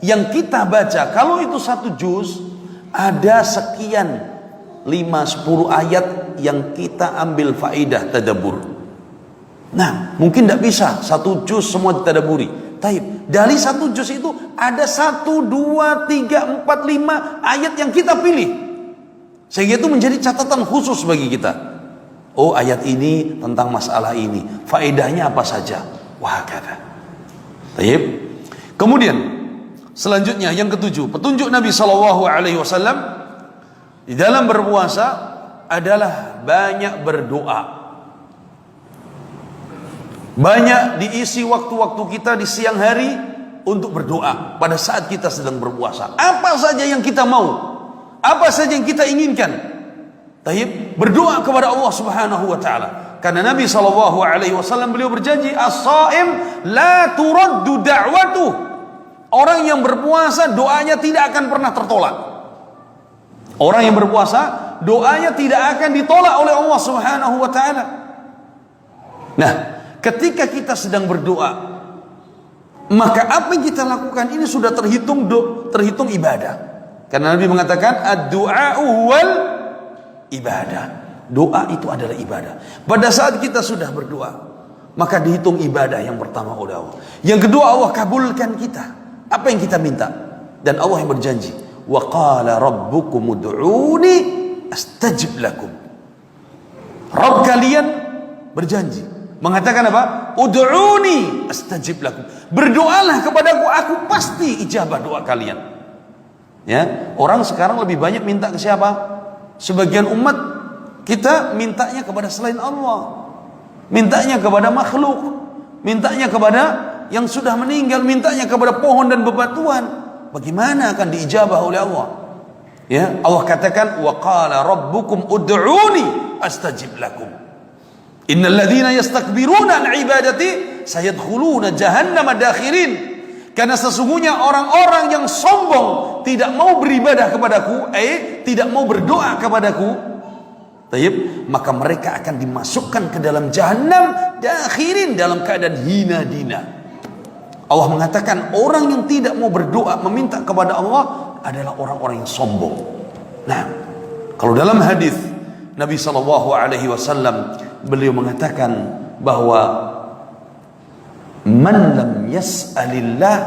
yang kita baca, kalau itu 1 juz, ada sekian 5-10 ayat yang kita ambil faidah tadabbur. Nah, mungkin tidak bisa 1 juz semua ditadaburi. Taib. Dari 1 juz itu ada 1, 2, 3, 4, 5 ayat yang kita pilih, sehingga itu menjadi catatan khusus bagi kita. Oh, ayat ini tentang masalah ini, faedahnya apa saja. Wah, kata. Taib. Kemudian selanjutnya yang ke-7, petunjuk Nabi SAW di dalam berpuasa adalah banyak berdoa. Banyak diisi waktu-waktu kita di siang hari untuk berdoa pada saat kita sedang berpuasa. Apa saja yang kita mau, apa saja yang kita inginkan, taib, berdoa kepada Allah Subhanahu wa taala. Karena Nabi SAW beliau berjanji, as-shaim la turaddu da'watuh. Orang yang berpuasa doanya tidak akan pernah tertolak. Orang yang berpuasa doanya tidak akan ditolak oleh Allah Subhanahu wa taala. Nah, ketika kita sedang berdoa, maka apa yang kita lakukan ini sudah terhitung ibadah. Karena Nabi mengatakan ad-du'a'u wal ibadah. Doa itu adalah ibadah. Pada saat kita sudah berdoa, maka dihitung ibadah yang pertama oleh Allah. Yang kedua, Allah kabulkan kita apa yang kita minta. Dan Allah yang berjanji, wa qala rabbukum ud'uni astajib lakum. Rabb kalian berjanji, mengatakan apa? Ud'uni astajib lakum. Berdoalah kepadaku, aku pasti ijabah doa kalian. Ya, orang sekarang lebih banyak minta ke siapa? Sebagian umat kita mintanya kepada selain Allah, mintanya kepada makhluk, mintanya kepada yang sudah meninggal, mintanya kepada pohon dan bebatuan. Bagaimana akan diijabah oleh Allah? Ya, Allah katakan, wa qala rabbukum ud'uni astajib lakum. Innal ladzina yastakbiruna an ibadati sayadkhuluna jahannama dakhirin. Karena sesungguhnya orang-orang yang sombong tidak mau beribadah kepadaku, tidak mau berdoa kepadaku, taib, maka mereka akan dimasukkan ke dalam jahannam dakhirin, dalam keadaan hina dina. Allah mengatakan orang yang tidak mau berdoa meminta kepada Allah adalah orang-orang yang sombong. Nah, kalau dalam hadis Nabi SAW beliau mengatakan bahwa man lam yas'alillah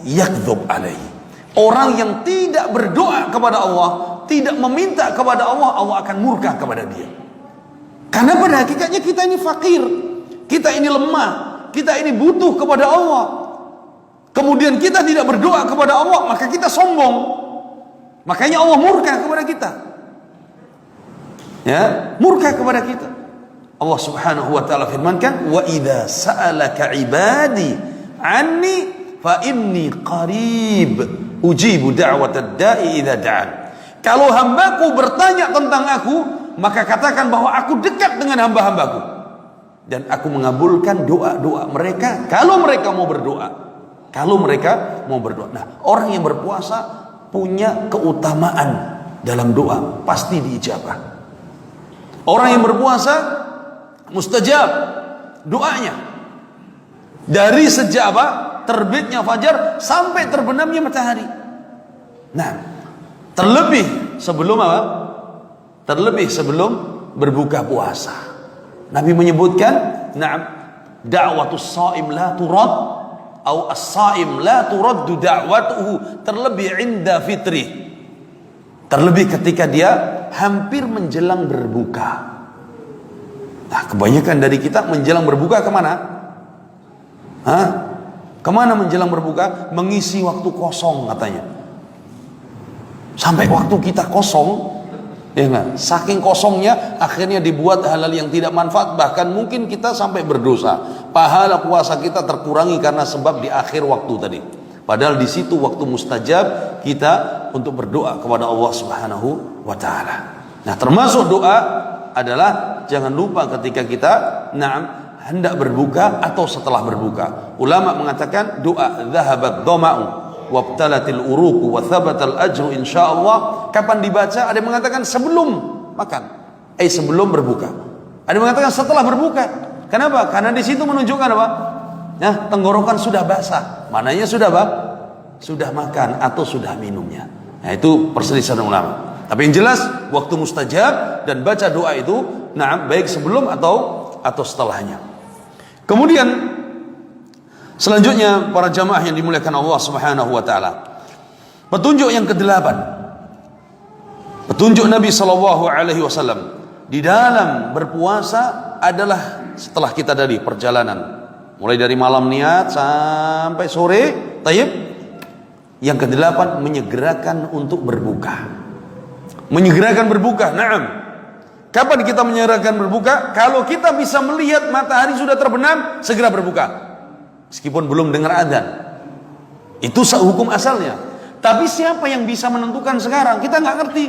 yakdzub alaihi. Orang yang tidak berdoa kepada Allah, tidak meminta kepada Allah, Allah akan murka kepada dia. Karena pada hakikatnya kita ini fakir, kita ini lemah, kita ini butuh kepada Allah. Kemudian kita tidak berdoa kepada Allah, maka kita sombong. Makanya Allah murka kepada kita. Ya, murka kepada kita. Allah Subhanahu wa taala firmankan, wa idza sa'alaka ibadi anni fa inni qarib ujibu da'watad da'i idza da'an. Kalau hambaku bertanya tentang aku, maka katakan bahwa aku dekat dengan hamba-hambaku dan aku mengabulkan doa-doa mereka kalau mereka mau berdoa. Kalau mereka mau berdoa. Nah, orang yang berpuasa punya keutamaan dalam doa, pasti diijabah. Orang yang berpuasa mustajab doanya dari sejak apa? Terbitnya fajar sampai terbenamnya matahari. Nah, terlebih sebelum apa? Terlebih sebelum berbuka puasa. Nabi menyebutkan, na'am, da'watus shaim la turad atau as-shaim la turaddu da'watuhu, terlebih inda fitri. Terlebih ketika dia hampir menjelang berbuka. Nah, kebanyakan dari kita menjelang berbuka kemana? Hah? Kemana menjelang berbuka? Mengisi waktu kosong katanya. Sampai waktu kita kosong, ya enggak? Saking kosongnya akhirnya dibuat hal-hal yang tidak manfaat, bahkan mungkin kita sampai berdosa. Pahala puasa kita terkurangi karena sebab di akhir waktu tadi. Padahal di situ waktu mustajab kita untuk berdoa kepada Allah Subhanahu wa taala. Nah, termasuk doa adalah jangan lupa ketika kita hendak berbuka atau setelah berbuka. Ulama mengatakan doa dhahabat dhama'u wabtalatil uruku wa thabatal ajru insyaallah. Kapan dibaca? Ada yang mengatakan sebelum makan, sebelum berbuka. Ada yang mengatakan setelah berbuka. Kenapa? Karena di situ menunjukkan apa? Ya, tenggorokan sudah basah. Mananya sudah apa? Sudah makan atau sudah minumnya. Nah, itu perselisihan ulama. Tapi yang jelas waktu mustajab dan baca doa itu, baik sebelum atau setelahnya. Kemudian selanjutnya para jamaah yang dimuliakan Allah Subhanahu wa taala. Petunjuk yang ke-8. Petunjuk Nabi sallallahu alaihi wasallam di dalam berpuasa adalah setelah kita dari perjalanan, mulai dari malam niat sampai sore, tayyib. Yang ke-8 menyegerakan untuk berbuka. Menyegerakan berbuka, na'am. Kapan kita menyegerakan berbuka? Kalau kita bisa melihat matahari sudah terbenam, segera berbuka. Meskipun belum dengar adzan. Itu hukum asalnya. Tapi siapa yang bisa menentukan sekarang? Kita nggak ngerti.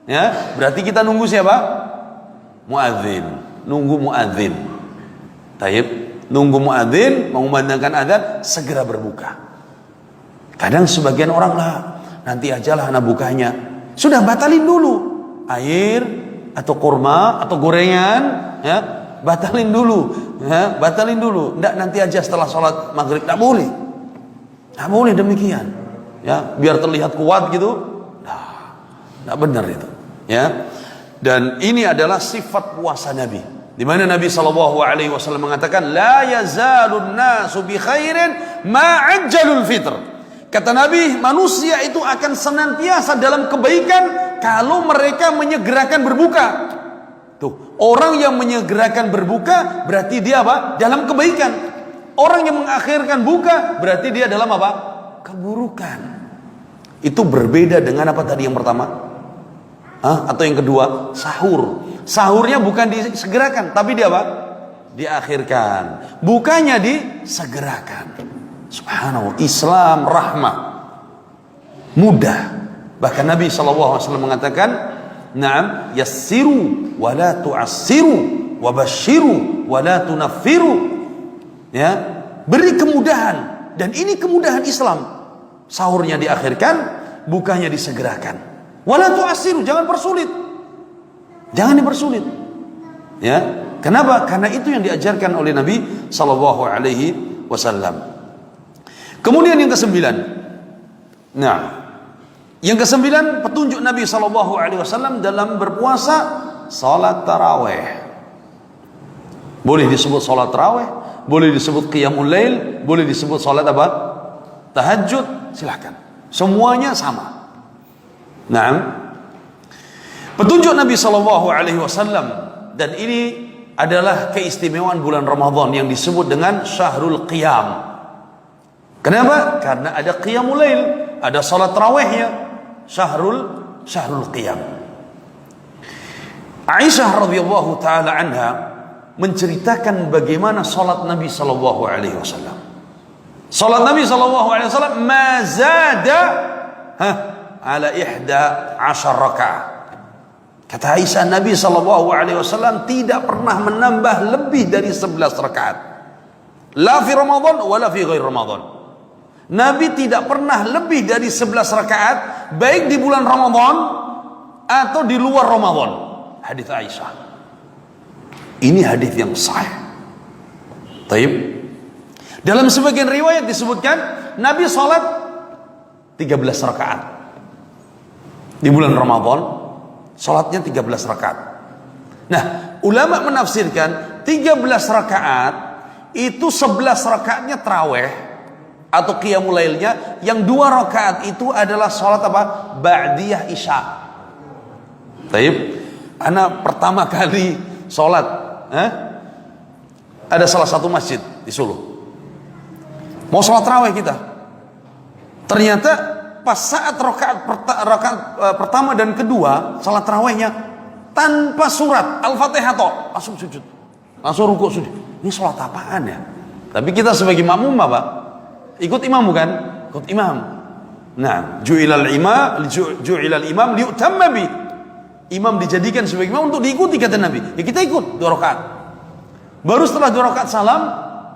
Ya, berarti kita nunggu siapa? Muadzin. Nunggu muadzin. Taib, nunggu muadzin mengumandangkan azan, segera berbuka. Kadang sebagian orang lah, nanti ajalah anak bukanya. Sudah batalin dulu air atau kurma atau gorengan, ya, batalin dulu, ya, batalin dulu. Nggak, nanti aja setelah sholat maghrib. Nggak boleh, nggak boleh demikian, ya, biar terlihat kuat gitu. Nah, nggak benar itu, ya. Dan ini adalah sifat puasa Nabi, di mana Nabi SAW mengatakan, la yazalun nasu bi khairin ma'ajjalul fitr. Kata Nabi, manusia itu akan senantiasa dalam kebaikan kalau mereka menyegerakan berbuka. Tuh, orang yang menyegerakan berbuka berarti dia apa? Dalam kebaikan. Orang yang mengakhirkan buka berarti dia dalam apa? Keburukan. Itu berbeda dengan apa tadi yang pertama? Atau yang kedua, sahur. Sahurnya bukan disegerakan, tapi dia apa? Diakhirkan. Bukanya disegerakan. Subhanallah, Islam rahmah, mudah. Bahkan Nabi SAW mengatakan, "Na'am, yassiru wa la tu'assiru wa basyiru wa la tunaffiru." Ya, beri kemudahan, dan ini kemudahan Islam. Sahurnya diakhirkan, bukanya disegerakan. Wa la tu'assiru, jangan persulit. Jangan dipersulit. Ya, kenapa? Karena itu yang diajarkan oleh Nabi SAW. Kemudian yang kesembilan, nah, yang kesembilan petunjuk Nabi SAW dalam berpuasa, salat taraweh. Boleh disebut salat taraweh, boleh disebut qiyamul lail, boleh disebut salat apa? Tahajud, silakan. Semuanya sama. Nah, petunjuk Nabi SAW, dan ini adalah keistimewaan bulan Ramadan yang disebut dengan Syahrul Qiyam. Kenapa? Karena ada qiyamul lail, ada salat tarawihnya, Syahrul Qiyam. Aisyah radhiyallahu taala anha menceritakan bagaimana salat Nabi sallallahu alaihi wasallam. Salat Nabi sallallahu alaihi wasallam ma zada ala 11 rakaat. Kata Aisyah, Nabi SAW tidak pernah menambah lebih dari 11 rakaat. La fi Ramadan wala fi ghair Ramadan. Nabi tidak pernah lebih dari 11 rakaat, baik di bulan Ramadan atau di luar Ramadan. Hadis Aisyah. Ini hadis yang sahih. Taib. Dalam sebagian riwayat disebutkan Nabi salat 13 rakaat di bulan Ramadan. Salatnya 13 rakaat. Nah, ulama menafsirkan 13 rakaat itu 11 rakaatnya tarawih atau qiyamul lailnya, yang 2 rakaat itu adalah salat apa? Ba'diyah Isya. Taib. Ana pertama kali salat, ada salah satu masjid di Solo. Mau salat tarawih kita. Ternyata pas saat rakaat pertama dan kedua salat tarawihnya tanpa surat Al-Fatihah langsung sujud, langsung rukuk sujud. Ini salat apaan ya? Tapi kita sebagai makmum apa? Ikut imam bukan? Ikut imam. Nah, ju'ilal imam liutamma bi. Imam dijadikan sebagai imam untuk diikuti, kata Nabi. Ya kita ikut 2 rakaat. Baru setelah 2 rakaat salam,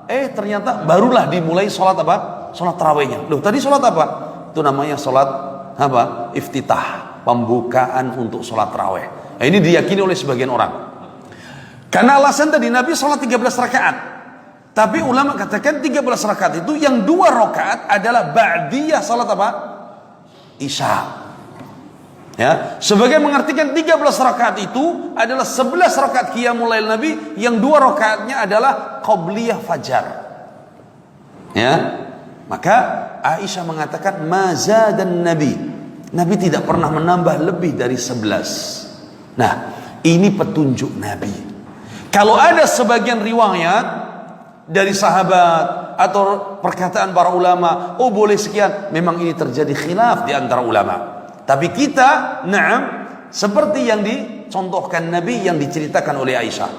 ternyata barulah dimulai salat apa? Salat tarawihnya. Loh, tadi salat apa? Itu namanya salat apa? Iftitah, pembukaan untuk salat tarawih. Nah, ini diyakini oleh sebagian orang. Karena alasan tadi Nabi salat 13 rakaat. Tapi ulama katakan 13 rakaat itu yang 2 rakaat adalah ba'diyah salat apa? Isya. Ya, sebagai mengartikan 13 rakaat itu adalah 11 rakaat qiyamul lail Nabi, yang 2 rakaatnya adalah qabliyah fajar. Ya. Maka Aisyah mengatakan mazadan Nabi tidak pernah menambah lebih dari 11. Nah, ini petunjuk Nabi. Kalau ada sebagian riwayat dari sahabat atau perkataan para ulama, oh boleh sekian, memang ini terjadi khilaf di antara ulama. Tapi kita, seperti yang dicontohkan Nabi, yang diceritakan oleh Aisyah.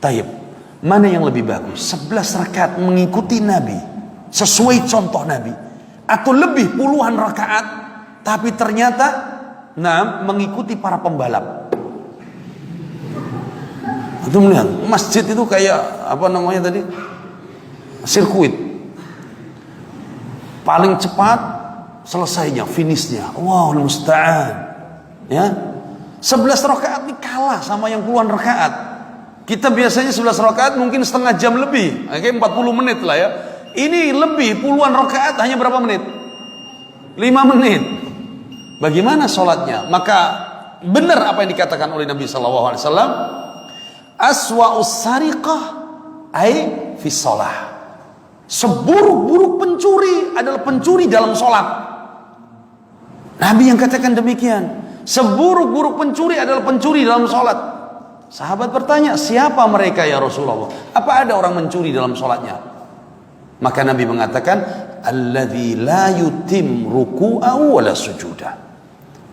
Taib, mana yang lebih bagus? 11 rakaat mengikuti Nabi, sesuai contoh Nabi, atau lebih puluhan rakaat, tapi ternyata mengikuti para pembalap. Itu melihat masjid itu kayak apa namanya tadi, sirkuit, paling cepat selesainya, finishnya, wow musta'an, ya. 11 rakaat ini kalah sama yang puluhan rakaat. Kita biasanya 11 rakaat mungkin setengah jam lebih, kayak 40 menit lah ya. Ini lebih puluhan rakaat hanya berapa menit? 5 menit. Bagaimana sholatnya? Maka benar apa yang dikatakan oleh Nabi SAW, aswa'us sariqah ay fi sholah. Seburuk-buruk pencuri adalah pencuri dalam sholat. Nabi yang katakan demikian. Seburuk-buruk pencuri adalah pencuri dalam sholat. Sahabat bertanya, siapa mereka ya Rasulullah? Apa ada orang mencuri dalam sholatnya? Maka Nabi mengatakan, alladzi la yutim ruku'ahu wala sujudah.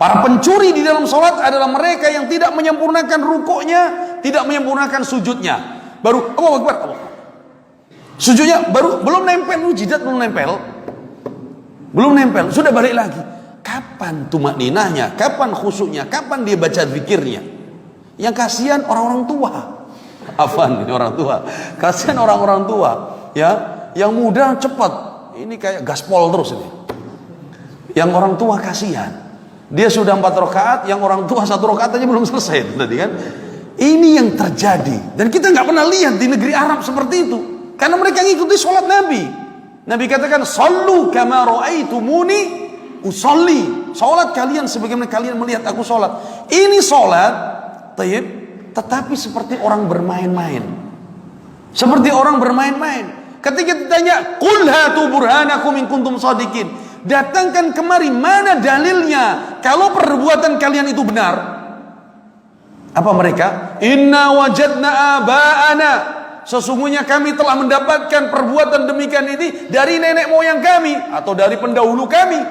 Para pencuri di dalam sholat adalah mereka yang tidak menyempurnakan rukuknya, tidak menyempurnakan sujudnya. Baru Allahu Akbar, sujudnya baru belum nempel, jidat belum nempel, sudah balik lagi. Kapan tumakninahnya? Kapan khusyuknya? Kapan dia baca zikirnya? Yang kasihan orang-orang tua. Afan, ini orang tua. Kasihan orang-orang tua, ya. Yang muda cepat. Ini kayak gaspol terus ini. Yang orang tua kasihan. Dia sudah 4 rakaat, yang orang tua 1 rakaat aja belum selesai tadi kan. Ini yang terjadi. Dan kita nggak pernah lihat di negeri Arab seperti itu. Karena mereka ngikuti sholat Nabi. Nabi katakan, "Shallu kama ra'aitumuni usolli." Sholat kalian sebagaimana kalian melihat aku sholat. Ini sholat, tetapi seperti orang bermain-main. Seperti orang bermain-main. Ketika ditanya, "Qul hatu burhanakum in kuntum shadiqin." Datangkan kemari mana dalilnya kalau perbuatan kalian itu benar. Apa mereka? Inna wajadna aba'ana. Sesungguhnya kami telah mendapatkan perbuatan demikian ini dari nenek moyang kami atau dari pendahulu kami.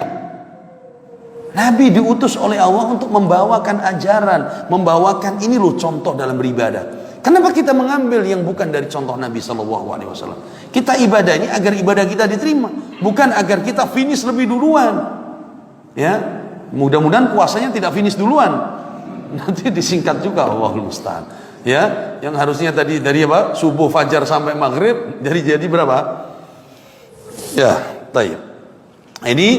Nabi diutus oleh Allah untuk membawakan ajaran, membawakan ini loh contoh dalam beribadah. Kenapa kita mengambil yang bukan dari contoh Nabi SAW? Kita ibadah ini agar ibadah kita diterima, bukan agar kita finish lebih duluan. Ya, mudah-mudahan puasanya tidak finish duluan. Nanti disingkat juga, Allahul musta'an. Ya, yang harusnya tadi dari apa? Subuh fajar sampai maghrib jadi berapa? Ya, tayyib. Ini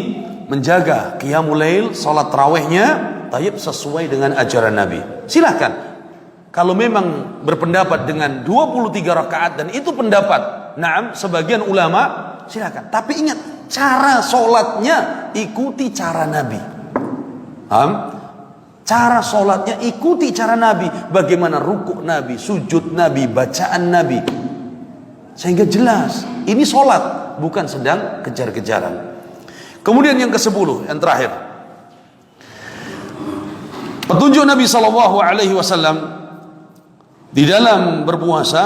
menjaga qiyamul lail, salat tarawihnya tayyib sesuai dengan ajaran Nabi. Silahkan. Kalau memang berpendapat dengan 23 rakaat dan itu pendapat sebagian ulama, silakan. Tapi ingat, cara sholatnya ikuti cara Nabi. Cara sholatnya ikuti cara Nabi. Bagaimana rukuk Nabi, sujud Nabi, bacaan Nabi. Sehingga jelas, ini sholat, bukan sedang kejar-kejaran. Kemudian yang ke-10, yang terakhir. Petunjuk Nabi SAW di dalam berpuasa,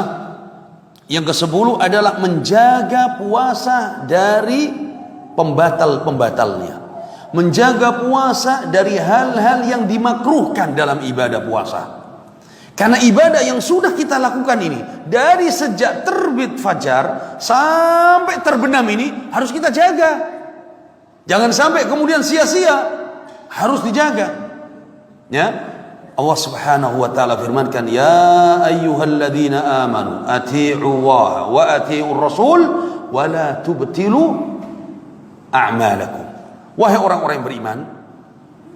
yang ke-10 adalah menjaga puasa dari pembatal-pembatalnya. Menjaga puasa dari hal-hal yang dimakruhkan dalam ibadah puasa. Karena ibadah yang sudah kita lakukan ini, dari sejak terbit fajar sampai terbenam ini, harus kita jaga. Jangan sampai kemudian sia-sia, harus dijaga. Ya, Allah Subhanahu wa ta'ala firmankan, ya ayyuhalladzina amanu ati'ullaha wa ati'ur rasul wa la tubtilu a'malakum. Wahai orang-orang yang beriman,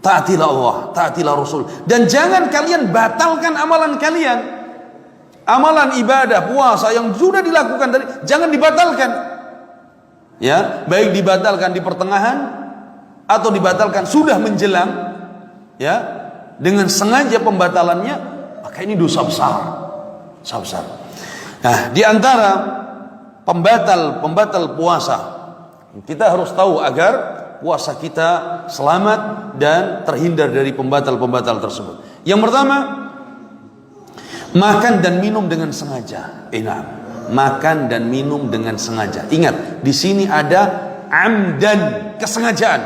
taatilah Allah, taatilah Rasul, dan jangan kalian batalkan amalan kalian. Amalan ibadah puasa yang sudah dilakukan tadi jangan dibatalkan. Ya, baik dibatalkan di pertengahan atau dibatalkan sudah menjelang, ya. Dengan sengaja pembatalannya, maka ini dosa besar. Dosa besar. Nah, di antara pembatal puasa, kita harus tahu agar puasa kita selamat dan terhindar dari pembatal-pembatal tersebut. Yang pertama, makan dan minum dengan sengaja. Makan dan minum dengan sengaja. Ingat, di sini ada amdan, kesengajaan.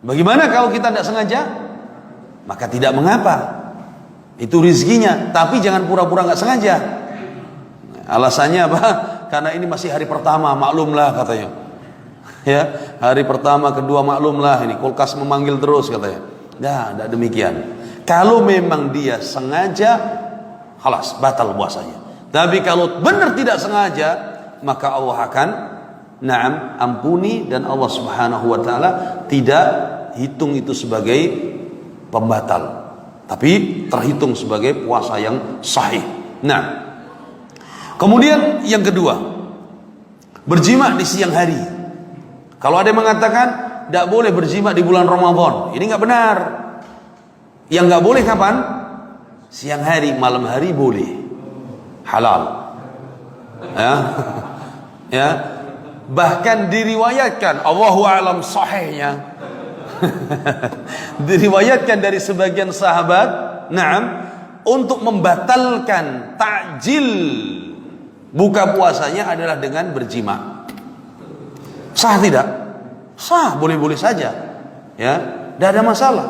Bagaimana kalau kita tidak sengaja? Maka tidak mengapa, itu rizkinya. Tapi jangan pura-pura nggak sengaja. Alasannya apa? Karena ini masih hari pertama, maklumlah katanya. Ya, hari pertama, kedua maklumlah ini kulkas memanggil terus katanya. Nah, tidak demikian. Kalau memang dia sengaja, halas, batal puasanya. Tapi kalau benar tidak sengaja, maka Allah akan ampuni, dan Allah Subhanahu wa taala tidak hitung itu sebagai pembatal, tapi terhitung sebagai puasa yang sahih. Nah, kemudian yang kedua, berjima di siang hari. Kalau ada yang mengatakan tidak boleh berjima di bulan Ramadan, ini nggak benar. Yang nggak boleh kapan? Siang hari, malam hari boleh, halal. Ya, ya. Bahkan diriwayatkan, Allahu a'lam sahihnya, diriwayatkan dari sebagian sahabat, untuk membatalkan takjil buka puasanya adalah dengan berjima. Sah tidak? Sah, boleh-boleh saja. Ya, tidak ada masalah.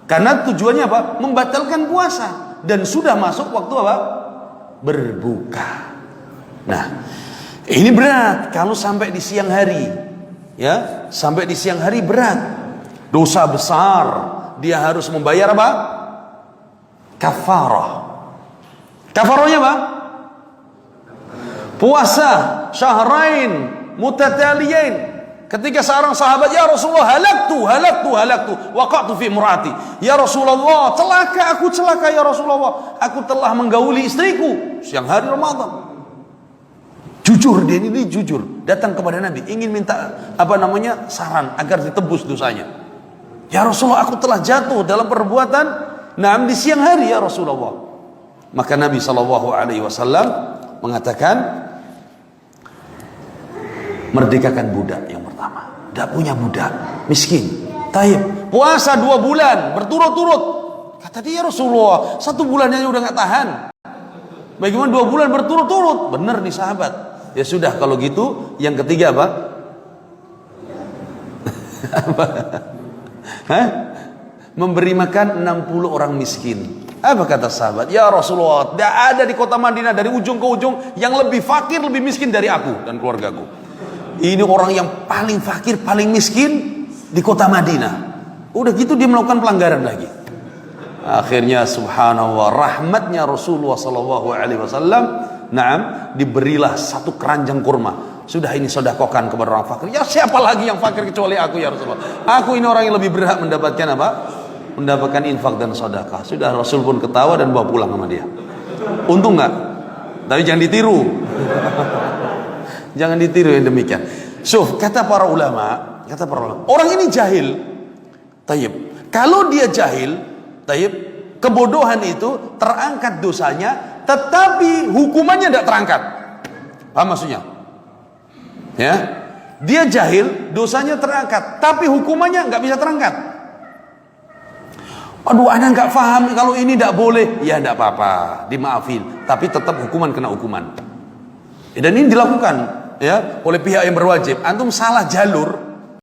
Karena tujuannya apa? Membatalkan puasa, dan sudah masuk waktu apa? Berbuka. Nah, ini berat kalau sampai di siang hari. Ya, sampai di siang hari berat. Dosa besar. Dia harus membayar apa? Kafarah. Kafarahnya apa? Puasa syahrain mutataliyain. Ketika seorang sahabat, ya Rasulullah, halaktu, waqa'tu fi imraati. Ya Rasulullah, celaka ya Rasulullah. Aku telah menggauli istriku siang hari Ramadan. Jujur, dia ini jujur, datang kepada Nabi, ingin minta saran agar ditebus dosanya. Ya Rasulullah, aku telah jatuh dalam perbuatan di siang hari ya Rasulullah. Maka Nabi SAW mengatakan, merdekakan budak yang pertama. Tidak punya budak, miskin. Taib, puasa 2 bulan berturut-turut. Kata dia, Rasulullah, 1 bulannya udah nggak tahan. Bagaimana 2 bulan berturut-turut? Benar nih sahabat. Ya sudah, kalau gitu yang ketiga apa? Memberi makan 60 orang miskin. Apa kata sahabat? Ya Rasulullah, tidak ada di kota Madinah dari ujung ke ujung yang lebih fakir, lebih miskin dari aku dan keluargaku. Ini orang yang paling fakir, paling miskin di kota Madinah. Udah gitu dia melakukan pelanggaran lagi. Akhirnya subhanallah, rahmatnya Rasulullah SAW, diberilah 1 keranjang kurma. Sudah, ini sedekahkan kepada orang fakir. Ya siapa lagi yang fakir kecuali aku ya Rasulullah. Aku ini orang yang lebih berhak mendapatkan apa? Mendapatkan infak dan sedekah. Sudah, Rasul pun ketawa dan bawa pulang sama dia. Untung nggak? Tapi jangan ditiru. Jangan ditiru yang demikian. Kata para ulama, orang ini jahil. Tayyib. Kalau dia jahil, tayyib, kebodohan itu terangkat dosanya, tetapi hukumannya tidak terangkat. Paham maksudnya? Ya, dia jahil, dosanya terangkat, tapi hukumannya nggak bisa terangkat. Aduh, ana nggak paham kalau ini tidak boleh. Ya tidak apa-apa, dimaafin, tapi tetap kena hukuman. Dan ini dilakukan ya oleh pihak yang berwajib. Antum salah jalur,